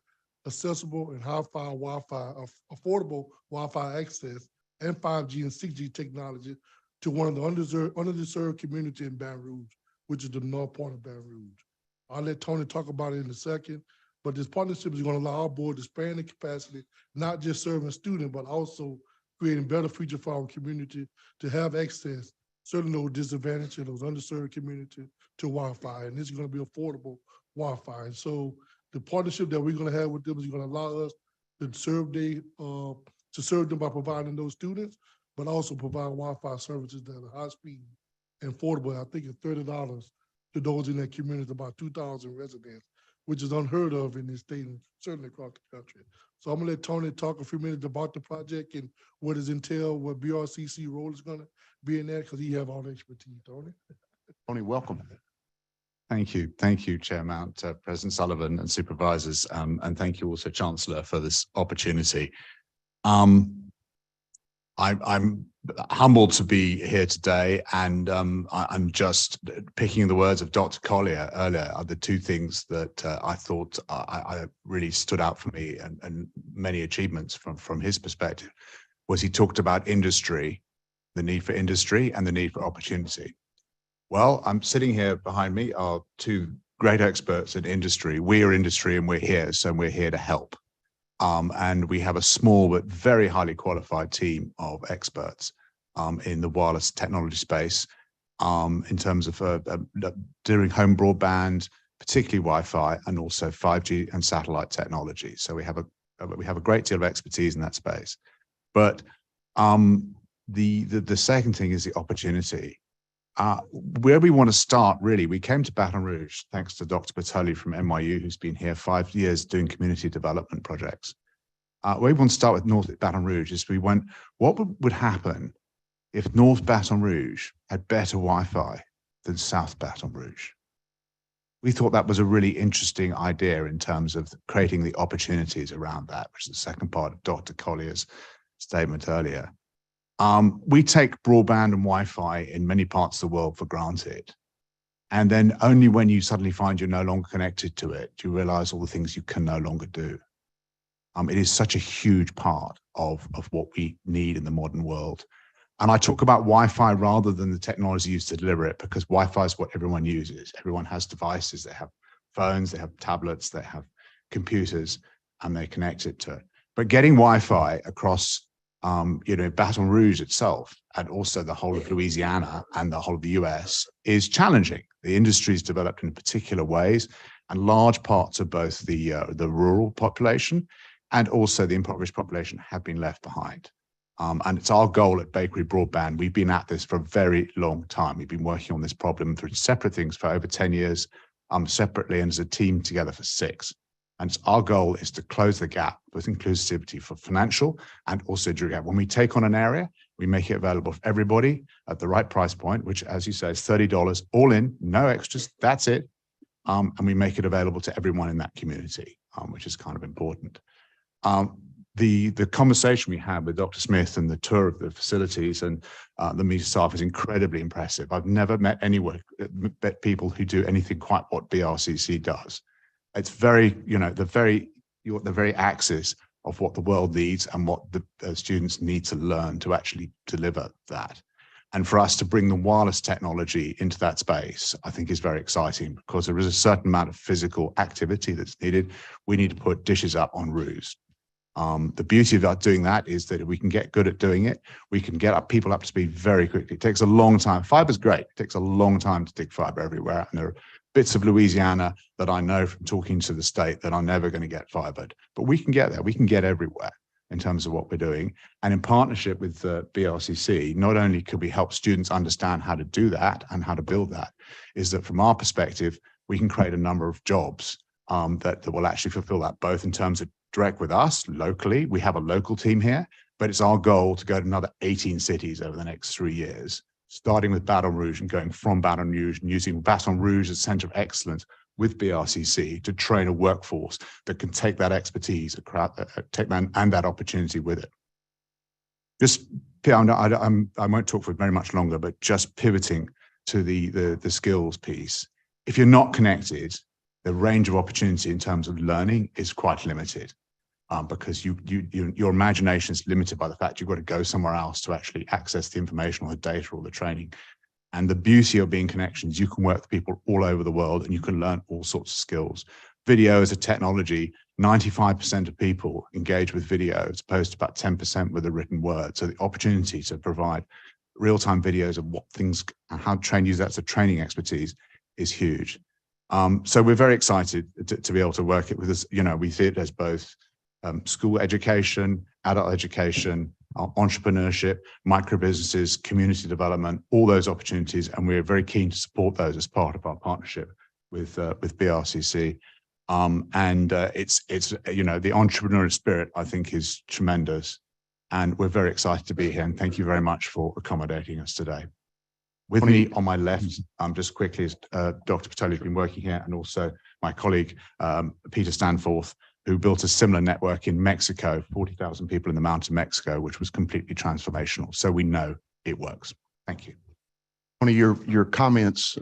accessible and high-fi Wi-Fi, affordable Wi-Fi access and 5G and 6G technology to one of the underserved community in Baton Rouge, which is the north part of Baton Rouge. I'll let Tony talk about it in a second, but this partnership is going to allow our board to expand the capacity, not just serving students, but also creating better future for our community to have access, certainly those disadvantaged and those underserved community, to Wi-Fi. And this is going to be affordable Wi-Fi. And so the partnership that we're going to have with them is going to allow us to serve them by providing those students, but also provide Wi-Fi services that are high speed and affordable. I think it's $30 to those in that community, about 2,000 residents, which is unheard of in this state and certainly across the country. So I'm gonna let Tony talk a few minutes about the project and what it entails, what BRCC role is gonna be in that, because he have all the expertise. Tony? Tony, welcome. Thank you, Chair Mount, President Sullivan and Supervisors, and thank you also, Chancellor, for this opportunity. I'm humbled to be here today, and I'm just picking the words of Dr. Collier earlier are the two things that I thought I really stood out for me, and many achievements from his perspective, was he talked about industry, the need for industry and the need for opportunity. Well, I'm sitting here behind me are two great experts in industry. We are industry and we're here, so we're here to help. And we have a small but very highly qualified team of experts in the wireless technology space in terms of doing home broadband, particularly Wi-Fi, and also 5G and satellite technology. So we have a great deal of expertise in that space. But the second thing is the opportunity. Where we want to start, really, we came to Baton Rouge thanks to Dr. Patoli from NYU, who's been here 5 years doing community development projects. Where we want to start with North Baton Rouge is we went, what would happen if North Baton Rouge had better Wi-Fi than South Baton Rouge? We thought that was a really interesting idea in terms of creating the opportunities around that, which is the second part of Dr. Collier's statement earlier. We take broadband and Wi-Fi in many parts of the world for granted. And then only when you suddenly find you're no longer connected to it, do you realize all the things you can no longer do. It is such a huge part of what we need in the modern world. And I talk about Wi-Fi rather than the technology used to deliver it, because Wi-Fi is what everyone uses. Everyone has devices. They have phones, they have tablets, they have computers, and they connect it to it. But getting Wi-Fi across Baton Rouge itself, and also the whole of Louisiana and the whole of the US is challenging. The industry is developed in particular ways, and large parts of both the rural population and also the impoverished population have been left behind. And it's our goal at Bakery Broadband. We've been at this for a very long time. We've been working on this problem through separate things for over 10 years, separately and as a team together for 6. And our goal is to close the gap with inclusivity for financial and also when we take on an area, we make it available for everybody at the right price point, which, as you say, is $30 all in, no extras. That's it. And we make it available to everyone in that community, which is kind of important. The conversation we had with Dr. Smith and the tour of the facilities and the media staff is incredibly impressive. I've never met people who do anything quite what BRCC does. It's very, you're at the very axis of what the world needs and what the students need to learn to actually deliver that. And for us to bring the wireless technology into that space, I think is very exciting because there is a certain amount of physical activity that's needed. We need to put dishes up on roofs. The beauty about doing that is that if we can get good at doing it, we can get people up to speed very quickly. It takes a long time. Fiber's great. It takes a long time to dig fiber everywhere. And there are bits of Louisiana that I know from talking to the state that are never going to get fibered. But we can get there. We can get everywhere in terms of what we're doing. And in partnership with BRCC, not only could we help students understand how to do that and how to build that, is that from our perspective, we can create a number of jobs that will actually fulfill that, both in terms of direct with us locally. We have a local team here, but it's our goal to go to another 18 cities over the next 3 years, starting with Baton Rouge and going from Baton Rouge and using Baton Rouge as a center of excellence with BRCC to train a workforce that can take that expertise, take that and that opportunity with it. Just, I won't talk for very much longer, but just pivoting to the skills piece. If you're not connected, the range of opportunity in terms of learning is quite limited. Because your imagination is limited by the fact you've got to go somewhere else to actually access the information or the data or the training. And the beauty of being connections, you can work with people all over the world and you can learn all sorts of skills. Video as a technology, 95% of people engage with video as opposed to about 10% with a written word. So the opportunity to provide real-time videos of what things and how to use that as a training expertise is huge. So we're very excited to be able to work it with us. We see it as both school education, adult education, entrepreneurship, micro businesses, community development, all those opportunities, and we're very keen to support those as part of our partnership with BRCC. It's the entrepreneurial spirit, I think, is tremendous, and we're very excited to be here. And thank you very much for accommodating us today. With me on my left, just quickly, is Dr. Patel, who's been working here, and also my colleague, Peter Stanforth, who built a similar network in Mexico, 40,000 people in the mountain of Mexico, which was completely transformational. So we know it works. Thank you. One of your comments,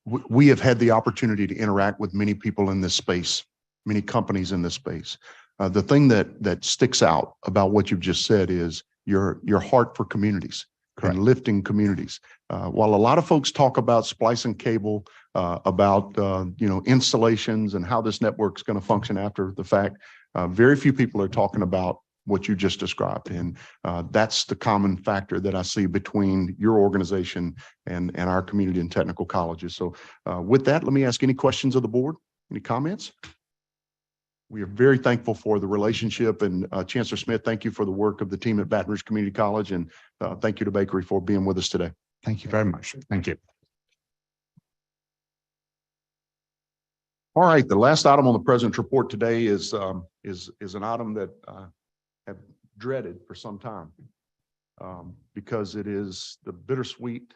we have had the opportunity to interact with many people in this space, many companies in this space. The thing that sticks out about what you've just said is your heart for communities. Correct. And lifting communities. While a lot of folks talk about splicing cable, about installations and how this network is going to function after the fact, very few people are talking about what you just described, and that's the common factor that I see between your organization and our community and technical colleges. So, with that, let me ask any questions of the board. Any comments? We are very thankful for the relationship, and Chancellor Smith, thank you for the work of the team at Baton Rouge Community College, and thank you to Bakery for being with us today. Thank you very much. Thank you. All right, the last item on the president's report today is an item that I have dreaded for some time because it is the bittersweet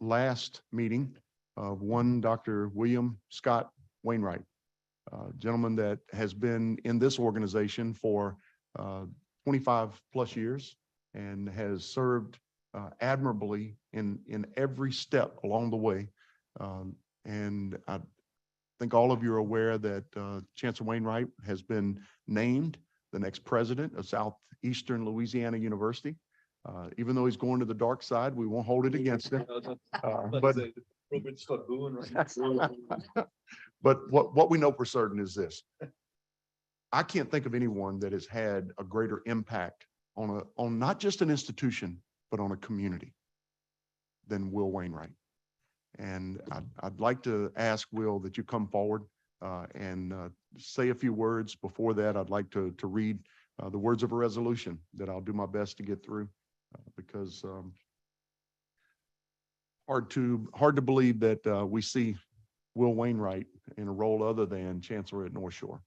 last meeting of one Dr. William Scott Wainwright. Gentleman that has been in this organization for 25 plus years and has served admirably in every step along the way. And I think all of you are aware that Chancellor Wainwright has been named the next president of Southeastern Louisiana University. Even though he's going to the dark side, we won't hold it against him. But what we know for certain is this. I can't think of anyone that has had a greater impact on not just an institution, but on a community than Will Wainwright. And I'd like to ask Will that you come forward and say a few words. Before that, I'd like to read the words of a resolution that I'll do my best to get through because hard to believe that we see Will Wainwright in a role other than Chancellor at North Shore.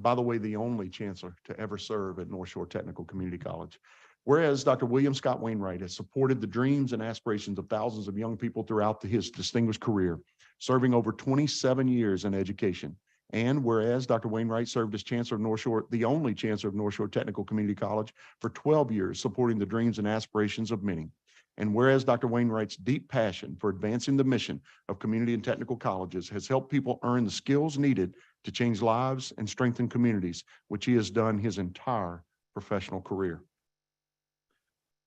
By the way, the only Chancellor to ever serve at North Shore Technical Community College. Whereas Dr. William Scott Wainwright has supported the dreams and aspirations of thousands of young people throughout his distinguished career, serving over 27 years in education. And whereas Dr. Wainwright served as Chancellor of North Shore, the only Chancellor of North Shore Technical Community College, for 12 years, supporting the dreams and aspirations of many. And whereas Dr. Wainwright's deep passion for advancing the mission of community and technical colleges has helped people earn the skills needed to change lives and strengthen communities, which he has done his entire professional career.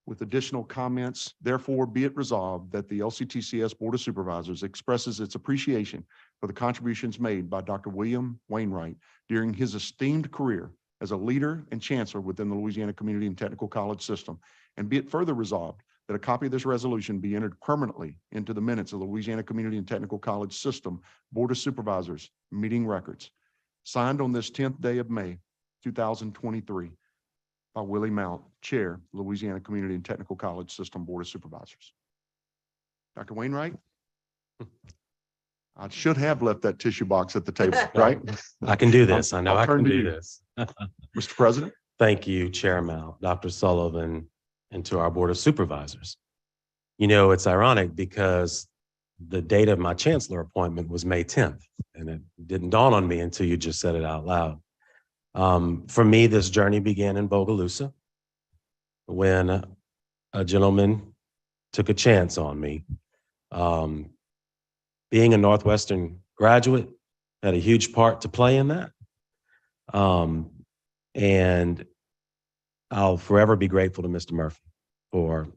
With additional comments, therefore be it resolved that the LCTCS Board of Supervisors expresses its appreciation for the contributions made by Dr. William Wainwright during his esteemed career as a leader and chancellor within the Louisiana Community and Technical College system. And be it further resolved that a copy of this resolution be entered permanently into the minutes of the Louisiana Community and Technical College System Board of Supervisors meeting records, signed on this 10th day of May, 2023, by Willie Mount, Chair, Louisiana Community and Technical College System Board of Supervisors. Dr. Wainwright, I should have left that tissue box at the table, right? I can do this. I know I'll I turn can to do you. this. Mr. President. Thank you, Chair Mount, Dr. Sullivan, and to our Board of Supervisors. You know, it's ironic because the date of my chancellor appointment was May 10th, and it didn't dawn on me until you just said it out loud. For me, this journey began in Bogalusa when a gentleman took a chance on me. Being a Northwestern graduate had a huge part to play in that. And I'll forever be grateful to Mr. Murphy for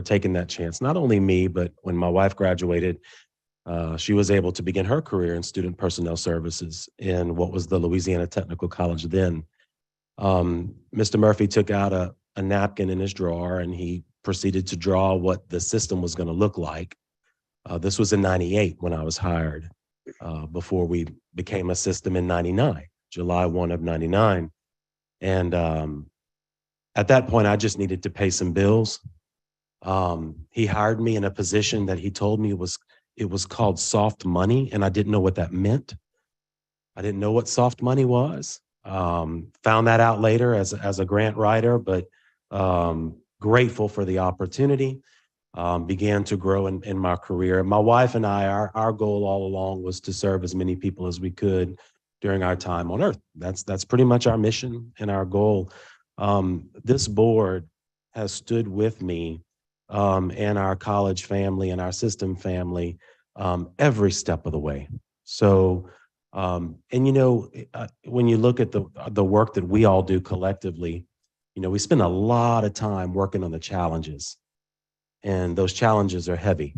taking that chance. Not only me, but when my wife graduated, she was able to begin her career in student personnel services in what was the Louisiana Technical College then. Mr. Murphy took out a napkin in his drawer and he proceeded to draw what the system was going to look like. This was in '98 when I was hired, before we became a system in '99, July 1 of '99. And at that point, I just needed to pay some bills. He hired me in a position that he told me it was called soft money, and I didn't know what that meant. I didn't know what soft money was. Found that out later as a grant writer, but grateful for the opportunity. Began to grow in my career. My wife and I, our goal all along was to serve as many people as we could during our time on earth. That's pretty much our mission and our goal. This board has stood with me and our college family and our system family every step of the way. So, and you know, when you look at the work that we all do collectively, you know, we spend a lot of time working on the challenges, and those challenges are heavy.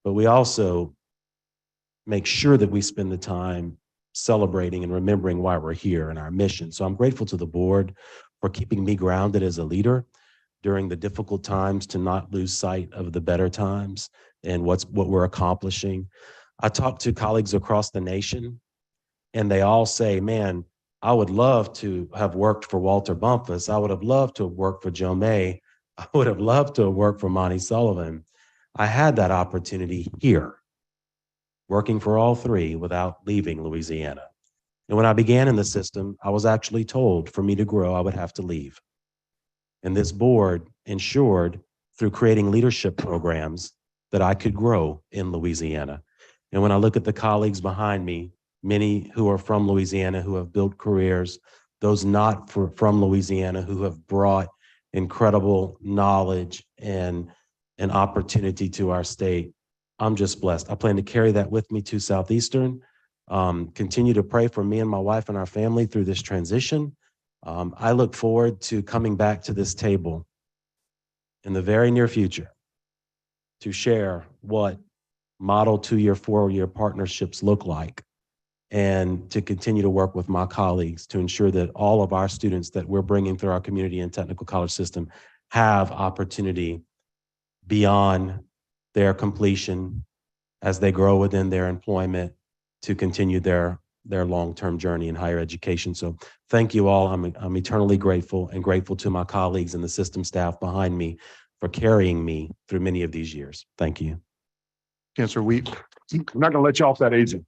But we also make sure that we spend the time celebrating and remembering why we're here and our mission. So I'm grateful to the board for keeping me grounded as a leader during the difficult times, to not lose sight of the better times and what we're accomplishing. I talk to colleagues across the nation, and they all say, man, I would love to have worked for Walter Bumpus. I would have loved to have worked for Joe May. I would have loved to have worked for Monty Sullivan. I had that opportunity here, working for all three without leaving Louisiana. And when I began in the system, I was actually told for me to grow, I would have to leave. And this board ensured through creating leadership programs that I could grow in Louisiana. And when I look at the colleagues behind me, many who are from Louisiana who have built careers, those not from Louisiana who have brought incredible knowledge and an opportunity to our state, I'm just blessed. I plan to carry that with me to Southeastern, continue to pray for me and my wife and our family through this transition. I look forward to coming back to this table in the very near future to share what model 2-year, 4-year partnerships look like and to continue to work with my colleagues to ensure that all of our students that we're bringing through our community and technical college system have opportunity beyond their completion as they grow within their employment to continue their long-term journey in higher education. So thank you all. I'm eternally grateful and grateful to my colleagues and the system staff behind me for carrying me through many of these years. Thank you. Chancellor, we're not going to let you off that easy.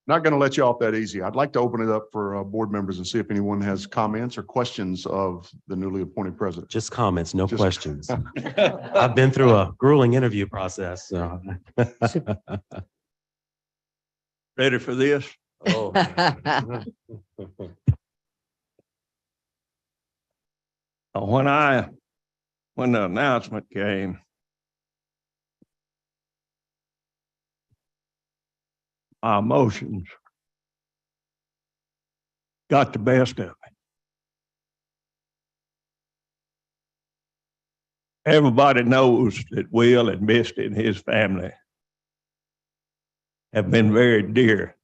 Not going to let you off that easy. I'd like to open it up for board members and see if anyone has comments or questions of the newly appointed president. Just comments, no questions. I've been through a grueling interview process. So. Ready for this? Oh. When the announcement came, my emotions got the best of me. Everybody knows that Will and Misty and his family have been very dear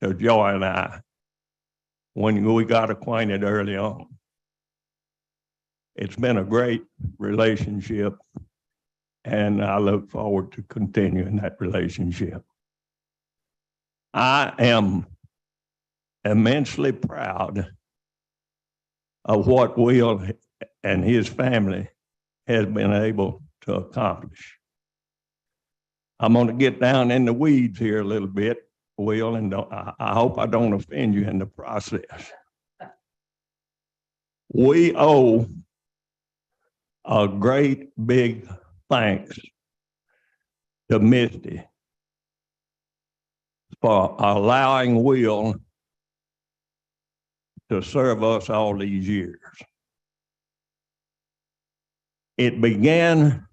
to Joy and I when we got acquainted early on. It's been a great relationship, and I look forward to continuing that relationship. I am immensely proud of what Will and his family has been able to accomplish. I'm going to get down in the weeds here a little bit, Will, and I hope I don't offend you in the process. We owe a great big thanks to Misty for allowing Will to serve us all these years. It began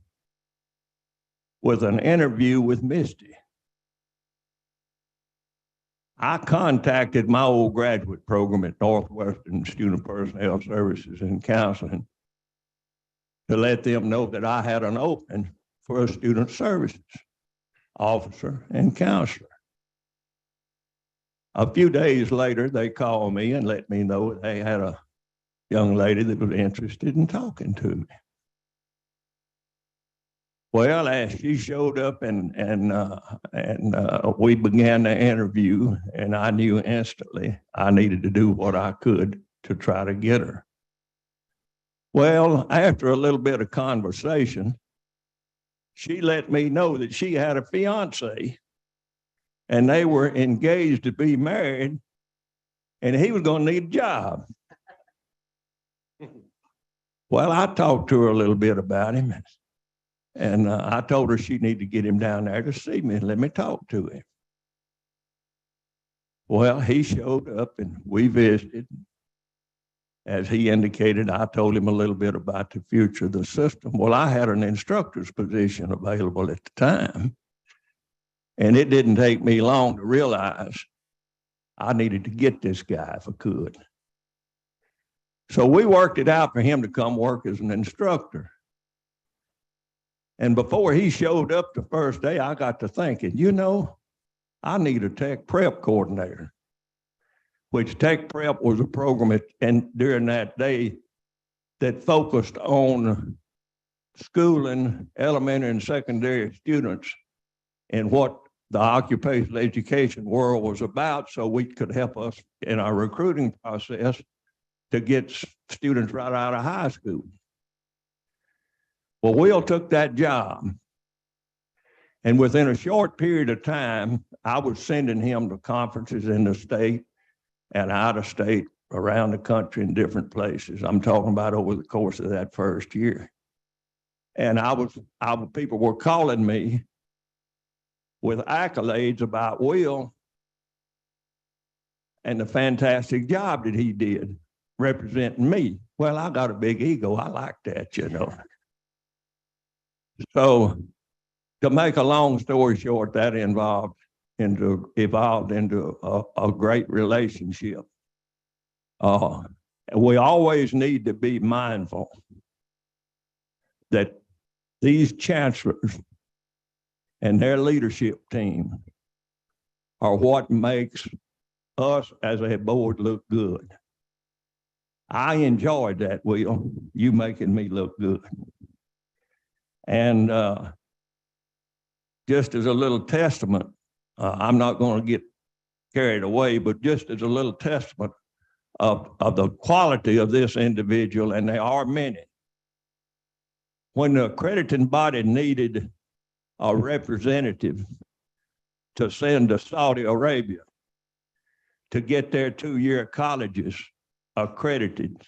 with an interview with Misty. I contacted my old graduate program at Northwestern Student Personnel Services and Counseling to let them know that I had an opening for a student services officer and counselor. A few days later, they called me and let me know they had a young lady that was interested in talking to me. Well, as she showed up and we began the interview, and I knew instantly I needed to do what I could to try to get her. Well, after a little bit of conversation, she let me know that she had a fiance and they were engaged to be married, and he was going to need a job. Well, I talked to her a little bit about him, and I told her she needed to get him down there to see me and let me talk to him. Well, he showed up and we visited. As he indicated, I told him a little bit about the future of the system. Well, I had an instructor's position available at the time, and it didn't take me long to realize I needed to get this guy if I could. So we worked it out for him to come work as an instructor. And before he showed up the first day, I got to thinking, you know, I need a tech prep coordinator, which tech prep was a program during that day that focused on schooling elementary and secondary students and what the occupational education world was about, so we could help us in our recruiting process to get students right out of high school. Well, Will took that job, and within a short period of time, I was sending him to conferences in the state and out of state, around the country in different places. I'm talking about over the course of that first year. And people were calling me with accolades about Will and the fantastic job that he did representing me. Well, I got a big ego. I like that, you know. So to make a long story short, that evolved into a great relationship. We always need to be mindful that these chancellors and their leadership team are what makes us as a board look good. I enjoyed that, Will, you making me look good. And just as a little testament, I'm not going to get carried away, but just as a little testament of the quality of this individual, and there are many. When the accrediting body needed a representative to send to Saudi Arabia to get their 2-year colleges accredited,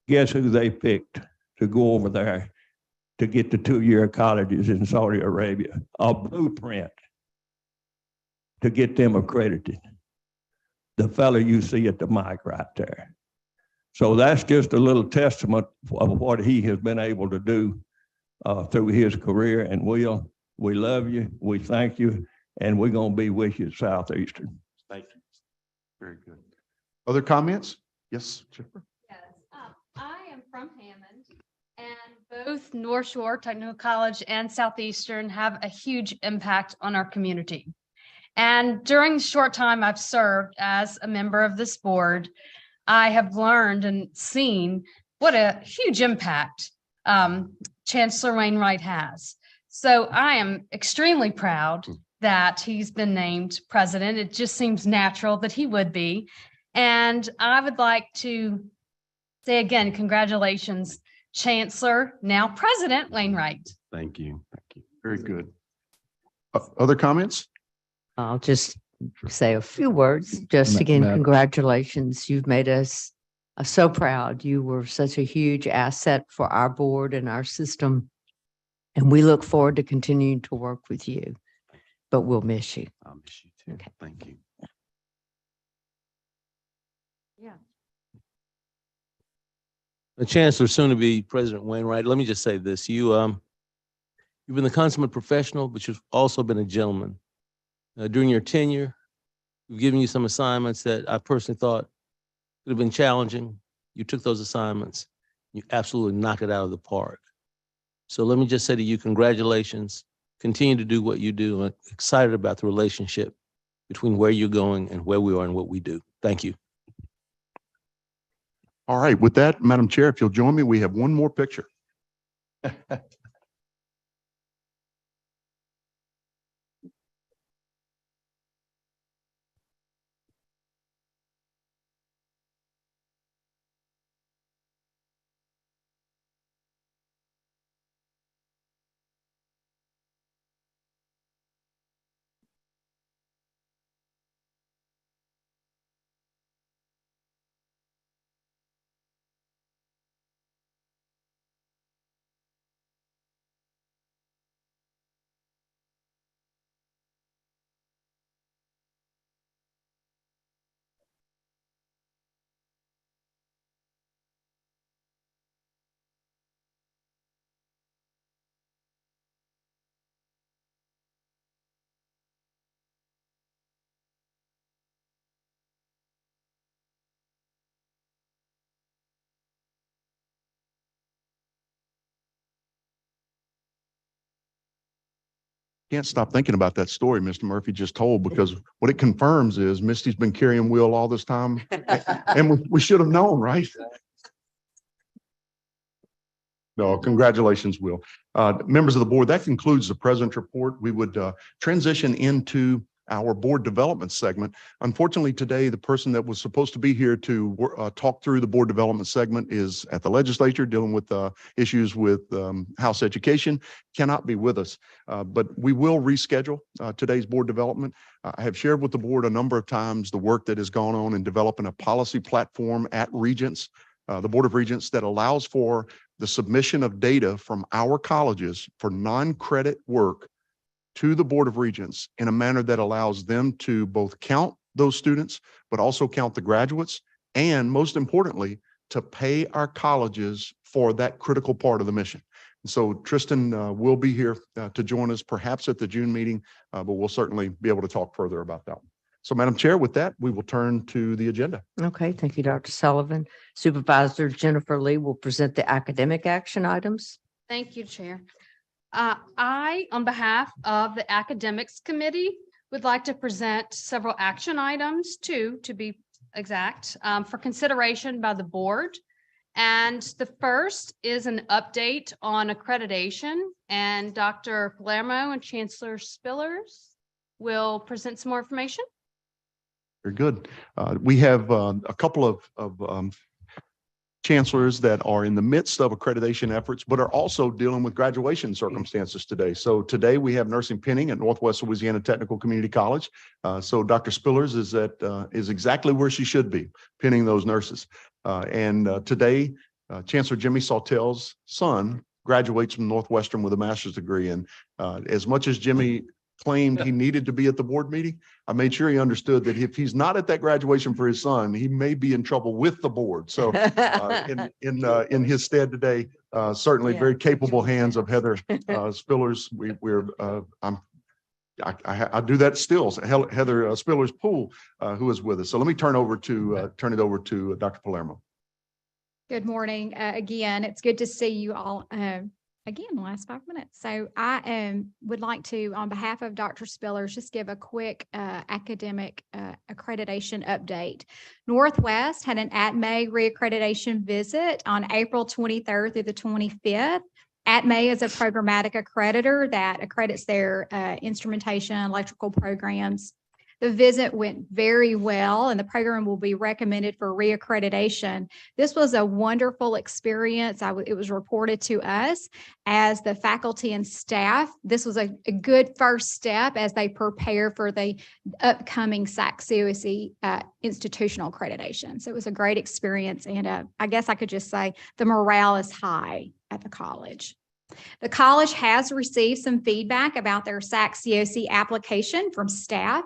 guess who they picked to go over there to get the 2-year colleges in Saudi Arabia? A blueprint to get them accredited. The fellow you see at the mic right there. So that's just a little testament of what he has been able to do through his career. And Will, we love you, we thank you, and we're going to be with you at Southeastern. Thank you. Very good. Other comments? Yes, Jennifer? Yes, I am from Hammond, and both North Shore Technical College and Southeastern have a huge impact on our community. And during the short time I've served as a member of this board, I have learned and seen what a huge impact Chancellor Wainwright has. So I am extremely proud that he's been named president. It just seems natural that he would be. And I would like to say again, congratulations, Chancellor, now President Wainwright. Thank you. Thank you. Very good. Other comments? I'll just say a few words. Just again, congratulations. You've made us so proud. You were such a huge asset for our board and our system. And we look forward to continuing to work with you, but we'll miss you. I'll miss you too. Okay. Thank you. Yeah. The Chancellor, soon to be President Wainwright, let me just say this. You've been the consummate professional, but you've also been a gentleman. During your tenure, we've given you some assignments that I personally thought could have been challenging. You took those assignments. You absolutely knocked it out of the park. So let me just say to you, congratulations. Continue to do what you do. I'm excited about the relationship between where you're going and where we are and what we do. Thank you. All right. With that, Madam Chair, if you'll join me, we have one more picture. Can't stop thinking about that story Mr. Murphy just told, because what it confirms is Misty's been carrying Will all this time, and we should have known, right? No, congratulations, Will. Members of the board, that concludes the president's report. We would transition into our board development segment. Unfortunately, today, the person that was supposed to be here to talk through the board development segment is at the legislature dealing with issues with House education, cannot be with us. But we will reschedule today's board development. I have shared with the board a number of times the work that has gone on in developing a policy platform at Regents, the Board of Regents, that allows for the submission of data from our colleges for non-credit work to the Board of Regents in a manner that allows them to both count those students, but also count the graduates, and most importantly, to pay our colleges for that critical part of the mission. And so Tristan will be here to join us perhaps at the June meeting, but we'll certainly be able to talk further about that one. So Madam Chair, with that, we will turn to the agenda. Okay, thank you, Dr. Sullivan. Supervisor Jennifer Lee will present the academic action items. Thank you, Chair. I, on behalf of the Academics Committee, would like to present several action items, two to be exact, for consideration by the board. And the first is an update on accreditation, and Dr. Palermo and Chancellor Spillers will present some more information. Very good. We have a couple of chancellors that are in the midst of accreditation efforts, but are also dealing with graduation circumstances today. So today we have nursing pinning at Northwest Louisiana Technical Community College. So Dr. Spillers is exactly where she should be, pinning those nurses. Today, Chancellor Jimmy Sawtell's son graduates from Northwestern with a master's degree. And as much as Jimmy claimed he needed to be at the board meeting, I made sure he understood that if he's not at that graduation for his son, he may be in trouble with the board. So in his stead today, certainly very capable hands of Heather Spillers. I do that still. So Heather Spillers Poole, who is with us. So let me turn it over to Dr. Palermo. Good morning. Again, it's good to see you all again in the last 5 minutes. So I would like to, on behalf of Dr. Spillers, just give a quick academic accreditation update. Northwest had an ATME reaccreditation visit on April 23rd through the 25th. ATME is a programmatic accreditor that accredits their instrumentation, electrical programs. The visit went very well, and the program will be recommended for reaccreditation. This was a wonderful experience. It was reported to us as the faculty and staff. This was a good first step as they prepare for the upcoming SAC-COC institutional accreditation. So it was a great experience, and I guess I could just say the morale is high at the college. The college has received some feedback about their SAC-COC application from staff,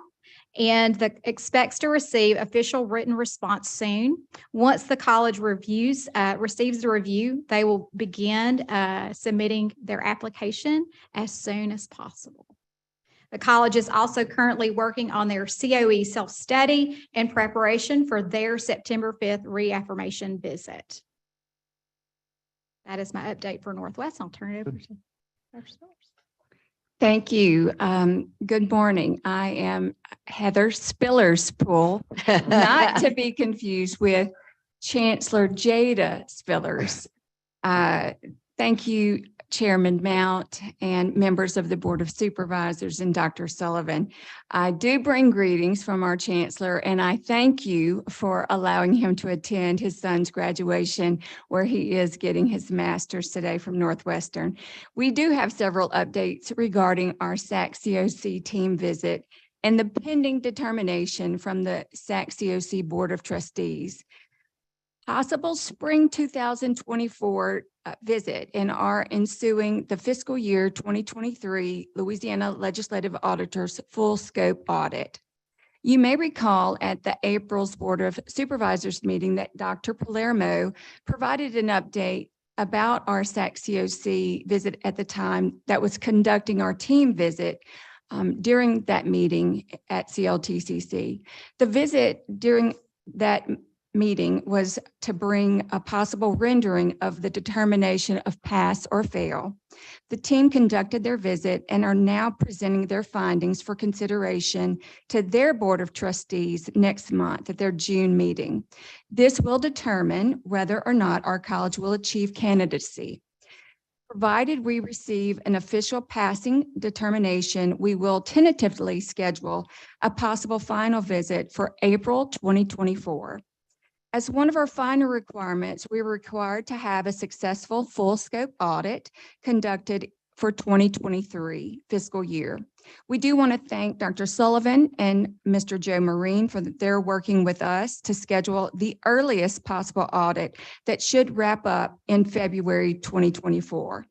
and expects to receive official written response soon. Once the college receives the review, they will begin submitting their application as soon as possible. The college is also currently working on their COE self-study in preparation for their September 5th reaffirmation visit. That is my update for Northwest. I'll turn it over to Dr. Spillers. Thank you. Good morning. I am Heather Spillers Poole, not to be confused with Chancellor Jada Spillers. Thank you, Chairman Mount and members of the Board of Supervisors and Dr. Sullivan. I do bring greetings from our Chancellor, and I thank you for allowing him to attend his son's graduation, where he is getting his master's today from Northwestern. We do have several updates regarding our SAC-COC team visit and the pending determination from the SAC-COC Board of Trustees. Possible spring 2024 visit in our ensuing the fiscal year 2023 Louisiana Legislative Auditor's full scope audit. You may recall at the April's Board of Supervisors meeting that Dr. Palermo provided an update about our SAC-COC visit at the time that was conducting our team visit during that meeting at CLTCC. The visit during that meeting was to bring a possible rendering of the determination of pass or fail. The team conducted their visit and are now presenting their findings for consideration to their Board of Trustees next month at their June meeting. This will determine whether or not our college will achieve candidacy. Provided we receive an official passing determination, we will tentatively schedule a possible final visit for April 2024. As one of our final requirements, we were required to have a successful full scope audit conducted for 2023 fiscal year. We do want to thank Dr. Sullivan and Mr. Joe Marine for their working with us to schedule the earliest possible audit that should wrap up in February 2024.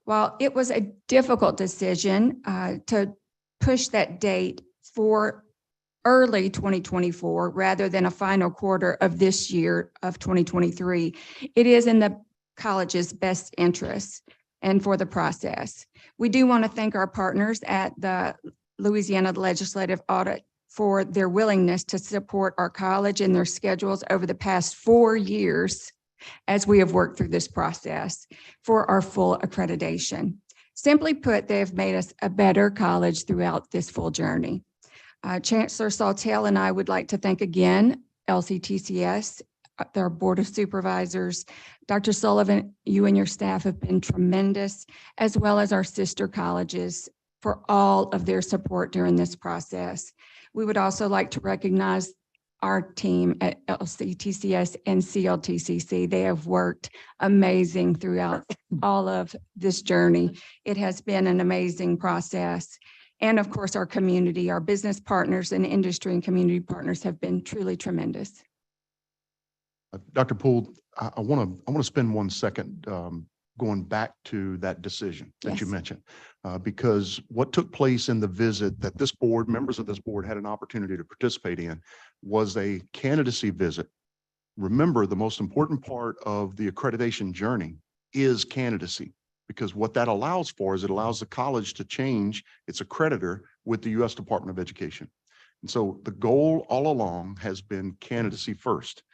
While it was a difficult decision to push that date for early 2024 rather than a final quarter of this year of 2023, it is in the college's best interest and for the process. We do want to thank our partners at the Louisiana Legislative Audit for their willingness to support our college and their schedules over the past 4 years as we have worked through this process for our full accreditation. Simply put, they have made us a better college throughout this full journey. Chancellor Saltel and I would like to thank again LCTCS, their Board of Supervisors. Dr. Sullivan, you and your staff have been tremendous, as well as our sister colleges for all of their support during this process. We would also like to recognize our team at LCTCS and CLTCC. They have worked amazing throughout all of this journey. It has been an amazing process. And of course, our community, our business partners and industry and community partners have been truly tremendous. Dr. Poole, I want to spend 1 second going back to that decision that you Yes. mentioned, because what took place in the visit that this board, members of this board had an opportunity to participate in was a candidacy visit. Remember, the most important part of the accreditation journey is candidacy, because what that allows for is it allows the college to change its accreditor with the U.S. Department of Education. And so the goal all along has been candidacy first.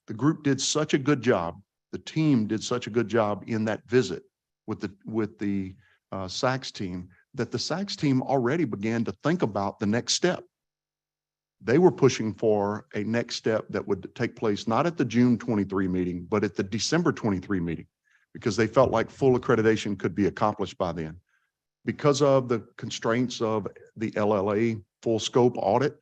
The group did such a good job. The team did such a good job in that visit with the SACS team that the SACS team already began to think about the next step. They were pushing for a next step that would take place not at the June 23 meeting, but at the December 23 meeting, because they felt like full accreditation could be accomplished by then. Because of the constraints of the LLA full scope audit,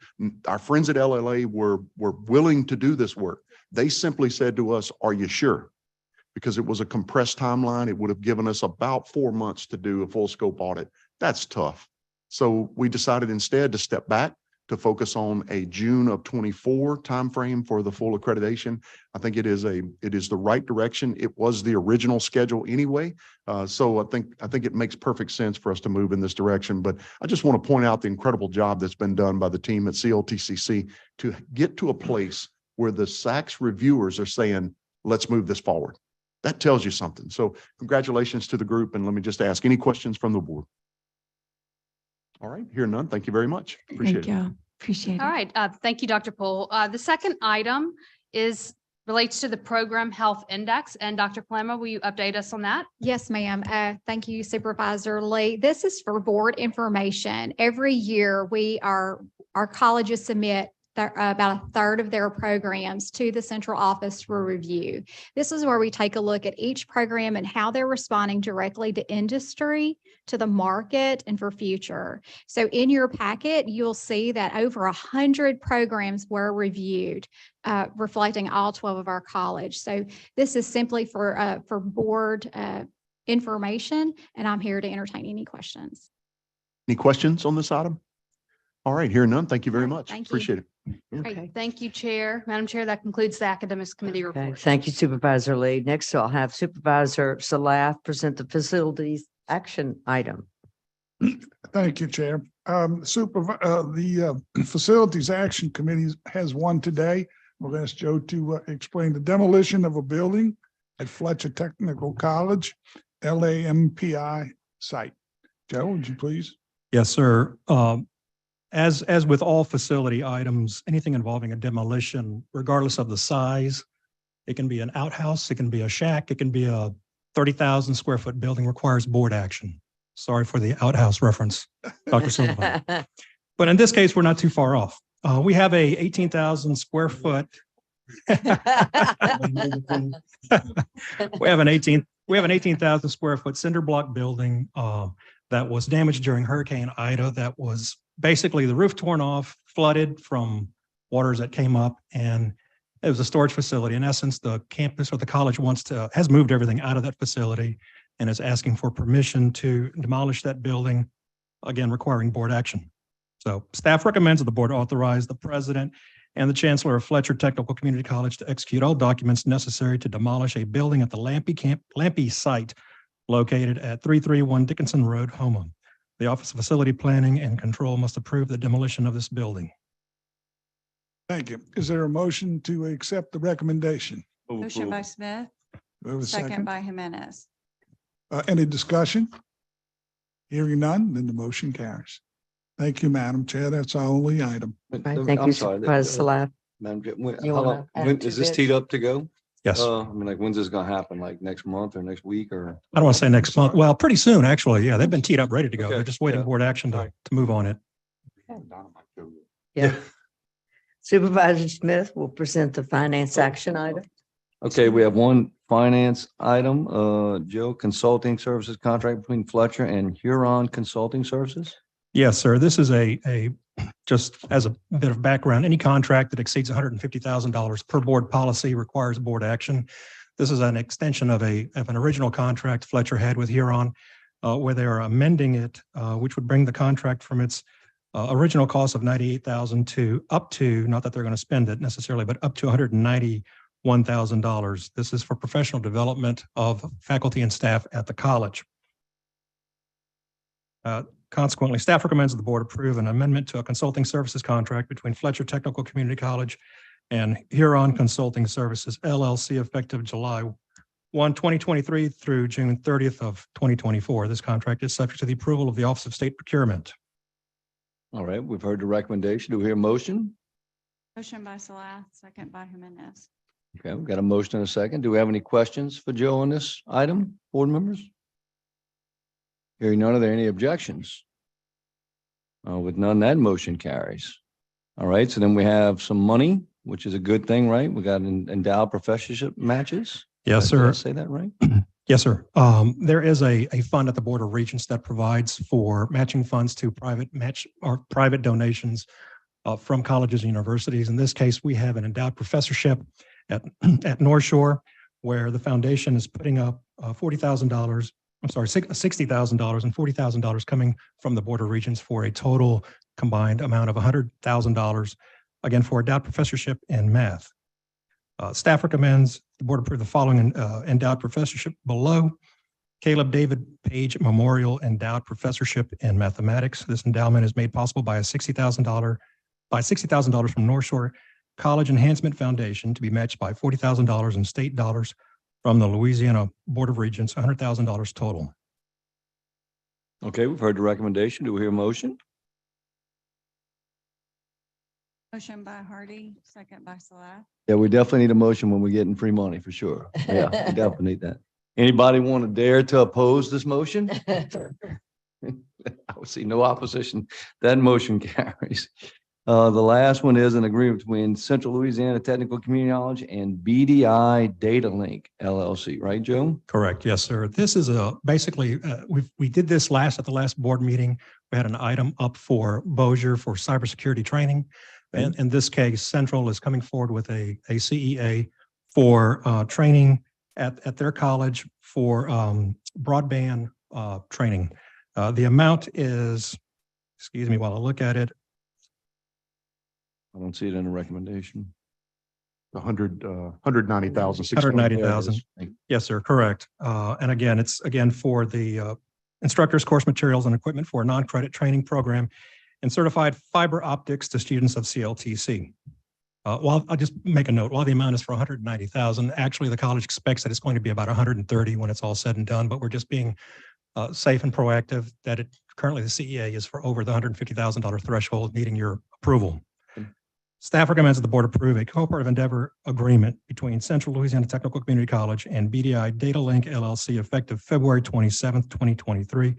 our friends at LLA were willing to do this work. They simply said to us, "Are you sure?" Because it was a compressed timeline. It would have given us about 4 months to do a full scope audit. That's tough. So we decided instead to step back, to focus on a June of 24 timeframe for the full accreditation. I think it is the right direction. It was the original schedule anyway. So I think it makes perfect sense for us to move in this direction. But I just want to point out the incredible job that's been done by the team at CLTCC to get to a place where the SACS reviewers are saying, let's move this forward. That tells you something. So congratulations to the group. And let me just ask any questions from the board. All right, hear none. Thank you very much. Appreciate Thank it. you. Appreciate it. All right, thank you, Dr. Poole. The second item relates to the Program Health Index, and Dr. Palermo, will you update us on that? Yes, ma'am. Thank you, Supervisor Lee. This is for board information. Every year, our colleges submit about a third of their programs to the central office for review. This is where we take a look at each program and how they're responding directly to industry, to the market, and for future. So in your packet, you'll see that over 100 programs were reviewed, reflecting all 12 of our college. So this is simply for board information, and I'm here to entertain any questions. Any questions on this item? All right, hear none. Thank you very much. Thank you. Appreciate it. All right, thank you, Chair. Madam Chair, that concludes the Academics Committee Okay, report. thank you, Supervisor Lee. Next, I'll have Supervisor Salath present the facilities action item. Thank you, Chair. The Facilities Action Committee has one today. We'll ask Joe to explain the demolition of a building at Fletcher Technical College, LAMPI site. Joe, would you please? Yes, sir. As with all facility items, anything involving a demolition, regardless of the size, it can be an outhouse, it can be a shack, it can be a 30,000 square foot building, requires board action. Sorry for the outhouse reference, Dr. Sullivan. But in this case, we're not too far off. We have a 18,000 square foot. We have an 18,000 square foot cinder block building that was damaged during Hurricane Ida. That was basically the roof torn off, flooded from waters that came up, and it was a storage facility. In essence, the campus or the college has moved everything out of that facility and is asking for permission to demolish that building, again, requiring board action. So staff recommends that the board authorize the president and the chancellor of Fletcher Technical Community College to execute all documents necessary to demolish a building at the Lampe site located at 331 Dickinson Road, Houma. The Office of Facility Planning and Control must approve the demolition of this building. Thank you. Is there a motion to accept the recommendation? Motion by Smith, Do we have a second by Jimenez. Any discussion? Hearing none, then the motion carries. Thank you, Madam Chair. That's our only item. Right, thank you, Supervisor Salath. Madam Chair, You wanna add when to is this this? teed up to go? Yes. I mean, like, when's this gonna happen? Like next month or next week or? I don't want to say next month. Well, pretty soon, actually. Yeah, they've been teed up, ready to go. Okay, They're just waiting yeah. board action to move on it. Yeah. Supervisor Smith will present the finance action item. Okay, we have one finance item, Joe, consulting services contract between Fletcher and Huron Consulting Services. Yes, sir. This is just as a bit of background, any contract that exceeds $150,000 per board policy requires board action. This is an extension of an original contract Fletcher had with Huron, where they are amending it, which would bring the contract from its original cost of $98,000 to up to, not that they're going to spend it necessarily, but up to $191,000. This is for professional development of faculty and staff at the college. Consequently, staff recommends that the board approve an amendment to a consulting services contract between Fletcher Technical Community College and Huron Consulting Services, LLC, effective July 1, 2023 through June 30th of 2024. This contract is subject to the approval of the Office of State Procurement. All right, we've heard the recommendation. Do we hear a motion? Motion by Salah, second by Jimenez. Okay, we've got a motion and a second. Do we have any questions for Joe on this item, board members? Hearing none, are there any objections? With none, that motion carries. All right, so then we have some money, which is a good thing, right? We got endowed professorship matches. Yes, Did I sir. say that right? Yes, sir. There is a fund at the Board of Regents that provides for matching funds to private donations from colleges and universities. In this case, we have an endowed professorship at North Shore, where the foundation is putting up $60,000 and $40,000 coming from the Board of Regents for a total combined amount of $100,000, again, for endowed professorship in math. Staff recommends the board approve the following endowed professorship below: Caleb David Page Memorial Endowed Professorship in Mathematics. This endowment is made possible by $60,000 from North Shore College Enhancement Foundation, to be matched by $40,000 in state dollars from the Louisiana Board of Regents, $100,000 total. Okay, we've heard the recommendation. Do we hear a motion? Motion by Hardy, second by Salah. Yeah, we definitely need a motion when we're getting free money, for sure. Yeah, we definitely need that. Anybody want to dare to oppose this motion? I would see no opposition. That motion carries. The last one is an agreement between Central Louisiana Technical Community College and BDI Data Link LLC, right, Joe? Correct. Yes, sir. This is basically, we did this at the last board meeting. We had an item up for Bossier for cybersecurity training. And in this case, Central is coming forward with a CEA for training at their college for broadband training. The amount is, excuse me while I look at it. I don't see it in the recommendation. 190,000. 190,000. Yes, sir. Correct. And again, it's for the instructors, course materials, and equipment for a non-credit training program and certified fiber optics to students of CLTC. While I'll just make a note, while the amount is for 190,000, actually the college expects that it's going to be about 130 when it's all said and done, but we're just being safe and proactive that currently the CEA is for over the $150,000 threshold, needing your approval. Staff recommends that the board approve a cooperative endeavor agreement between Central Louisiana Technical Community College and BDI Data Link LLC, effective February 27th, 2023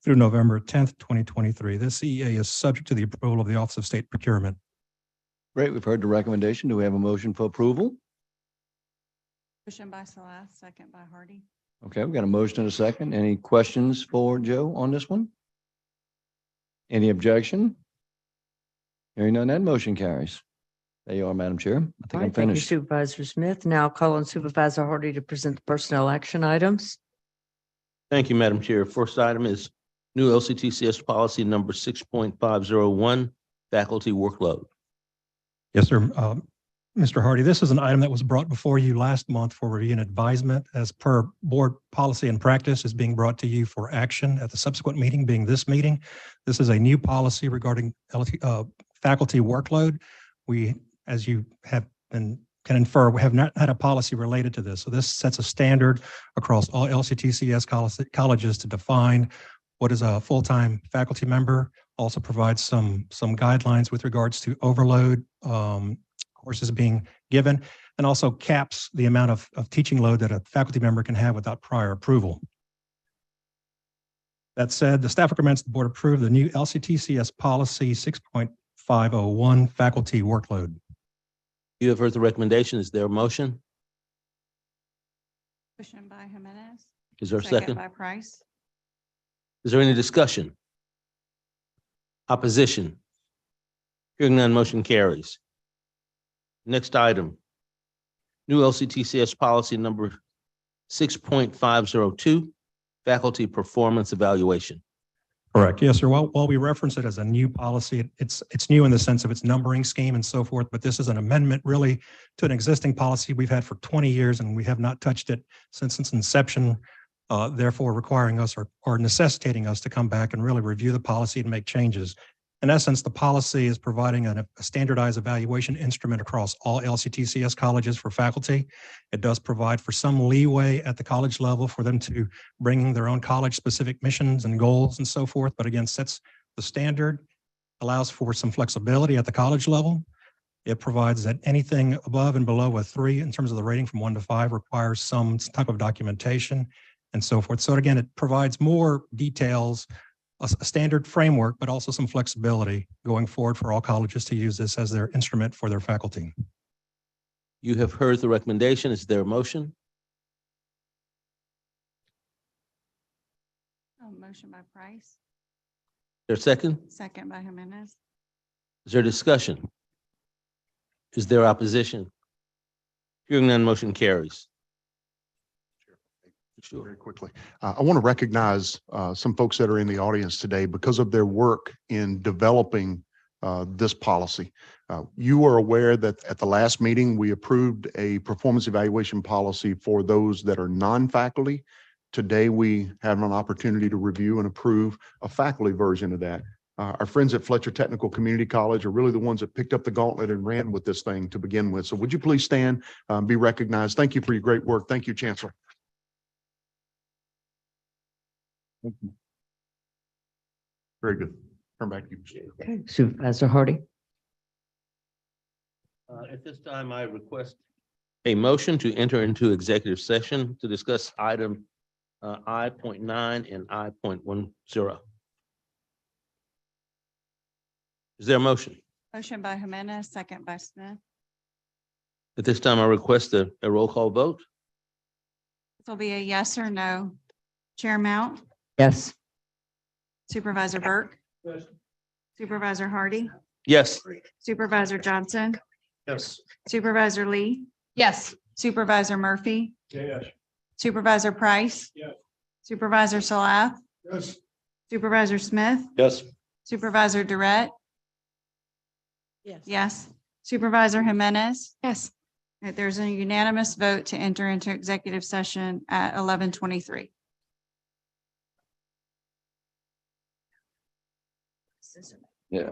through November 10th, 2023. This CEA is subject to the approval of the Office of State Procurement. Great. We've heard the recommendation. Do we have a motion for approval? Motion by Salah, second by Hardy. Okay, we've got a motion and a second. Any questions for Joe on this one? Any objection? Hearing none, that motion carries. There you are, Madam Chair. I think I'm Thank you, finished. Supervisor Smith. Now call on Supervisor Hardy to present the personnel action items. Thank you, Madam Chair. First item is new LCTCS policy number 6.501, faculty workload. Yes, sir. Mr. Hardy, this is an item that was brought before you last month for review and advisement. As per board policy and practice, is being brought to you for action at the subsequent meeting, being this meeting. This is a new policy regarding faculty workload. We, as you can infer, we have not had a policy related to this. So this sets a standard across all LCTCS colleges to define what is a full-time faculty member, also provides some guidelines with regards to overload, courses being given, and also caps the amount of teaching load that a faculty member can have without prior approval. That said, the staff recommends the board approve the new LCTCS policy 6.501 faculty workload. You have heard the recommendation. Is there a motion? Motion by Jimenez. Is there a second? By Price. Is there any discussion? Opposition? Hearing none, motion carries. Next item. New LCTCS policy number 6.502, faculty performance evaluation. Correct. Yes, sir. While we reference it as a new policy, it's new in the sense of its numbering scheme and so forth, but this is an amendment really to an existing policy we've had for 20 years, and we have not touched it since its inception, therefore requiring us or necessitating us to come back and really review the policy and make changes. In essence, the policy is providing a standardized evaluation instrument across all LCTCS colleges for faculty. It does provide for some leeway at the college level for them to bringing their own college-specific missions and goals and so forth, but again, sets the standard, allows for some flexibility at the college level. It provides that anything above and below a 3 in terms of the rating from 1 to 5 requires some type of documentation and so forth. So again, it provides more details, a standard framework, but also some flexibility going forward for all colleges to use this as their instrument for their faculty. You have heard the recommendation. Is there a motion? Motion by Price. Is there a second? Second by Jimenez. Is there discussion? Is there opposition? Hearing none, motion carries. Very quickly. I want to recognize some folks that are in the audience today because of their work in developing this policy. You are aware that at the last meeting, we approved a performance evaluation policy for those that are non-faculty. Today, we have an opportunity to review and approve a faculty version of that. Our friends at Fletcher Technical Community College are really the ones that picked up the gauntlet and ran with this thing to begin with. So would you please stand, be recognized? Thank you for your great work. Thank you, Chancellor. Very good. Turn back to you. Okay, Supervisor Hardy. At this time, I request a motion to enter into executive session to discuss item I.9 and I.10. Is there a motion? Motion by Jimenez, second by Smith. At this time, I request a roll call vote. This will be a yes or no. Chair Mount, Yes. Supervisor Burke. Yes. Supervisor Hardy, Yes. Supervisor Johnson, Yes. Supervisor Lee, Yes. Supervisor Murphy, Yes. Supervisor Price. Yes. Supervisor Salath, Yes. Supervisor Smith, Yes. Supervisor Durrett. Yes. Yes. Supervisor Jimenez. Yes. There's a unanimous vote to enter into executive session at 11:23. Yeah.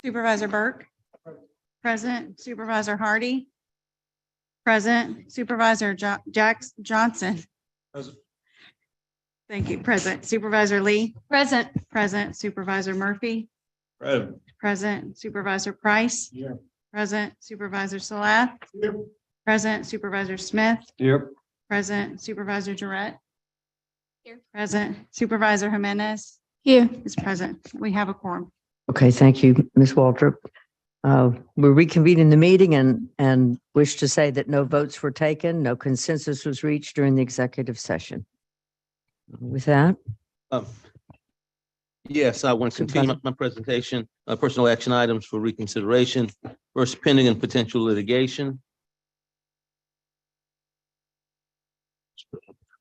Supervisor Burke. Present. Supervisor Hardy. Present. Supervisor Johnson. Thank you. Present. Supervisor Lee. Present. Present. Supervisor Murphy. Present. Present. Supervisor Price. Here. Present. Supervisor Salah. Here. Present. Supervisor Smith. Here. Present. Supervisor Jarrett. Here. Present. Supervisor Jimenez Here. is present. We have a quorum. Okay, thank you, Ms. Waltrip. We're reconvening the meeting and wish to say that no votes were taken, no consensus was reached during the executive session. With that, Yes, I want to continue my presentation, personal action items for reconsideration. First, pending and potential litigation.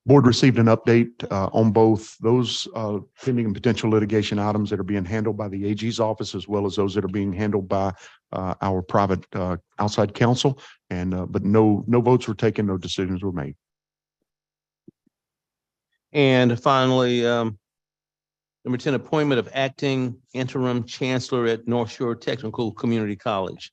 Board received an update on both those pending and potential litigation items that are being handled by the AG's office, as well as those that are being handled by our private outside counsel. But no votes were taken, no decisions were made. And finally, number 10, appointment of acting interim chancellor at North Shore Technical Community College.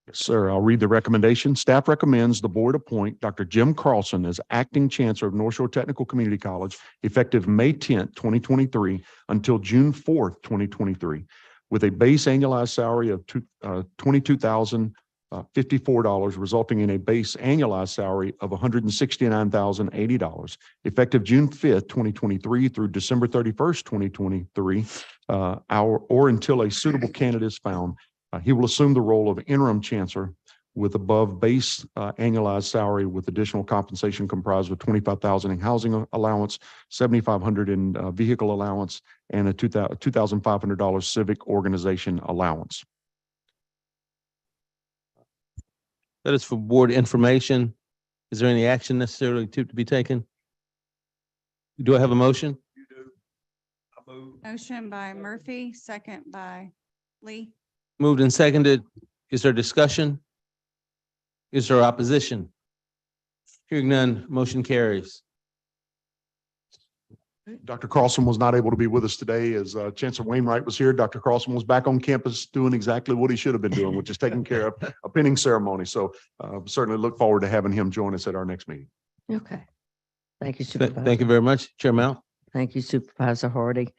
Yes, sir. I'll read the recommendation. Staff recommends the board appoint Dr. Jim Carlson as acting chancellor of North Shore Technical Community College effective May 10th, 2023 until June 4th, 2023, with a base annualized salary of $22,054, resulting in a base annualized salary of $169,080, effective June 5th, 2023 through December 31st, 2023, or until a suitable candidate is found. He will assume the role of interim chancellor with above base annualized salary with additional compensation comprised of $25,000 in housing allowance, $7,500 in vehicle allowance, and a $2,500 civic organization allowance. That is for board information. Is there any action necessarily to be taken? Do I have a motion? Motion by Murphy, second by Lee. Moved and seconded. Is there discussion? Is there opposition? Hearing none, motion carries. Dr. Carlson was not able to be with us today as Chancellor Wainwright was here. Dr. Carlson was back on campus doing exactly what he should have been doing, which is taking care of a pinning ceremony. So certainly look forward to having him join us at our next meeting. okay. Thank you, Supervisor. Thank you very much, Chair Mount. Thank you, Supervisor Hardy.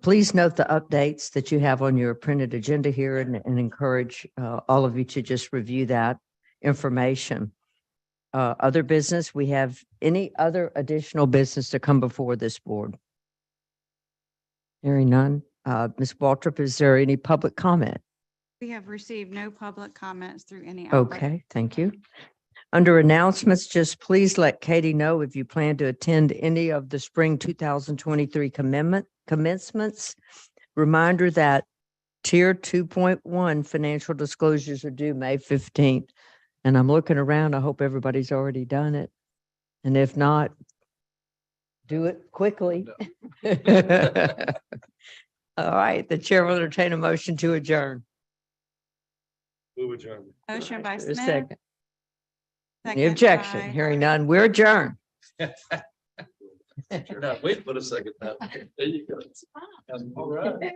Please note the updates that you have on your printed agenda here and encourage all of you to just review that information. Other business, we have any other additional business to come before this board? Hearing none. Ms. Waltrip, is there any public comment? We have received no public comments through any outlet. Okay, thank you. Under announcements, just please let Katie know if you plan to attend any of the spring 2023 commencements. Reminder that Tier 2.1 financial disclosures are due May 15th. And I'm looking around, I hope everybody's already done it. And if not, do it quickly. All right, the chair will entertain a motion to adjourn. Move adjourned. Motion by Is there a Smith. second? Any Second objection? by- Hearing none, we're adjourned. You're not waiting for a second. There you go. All right.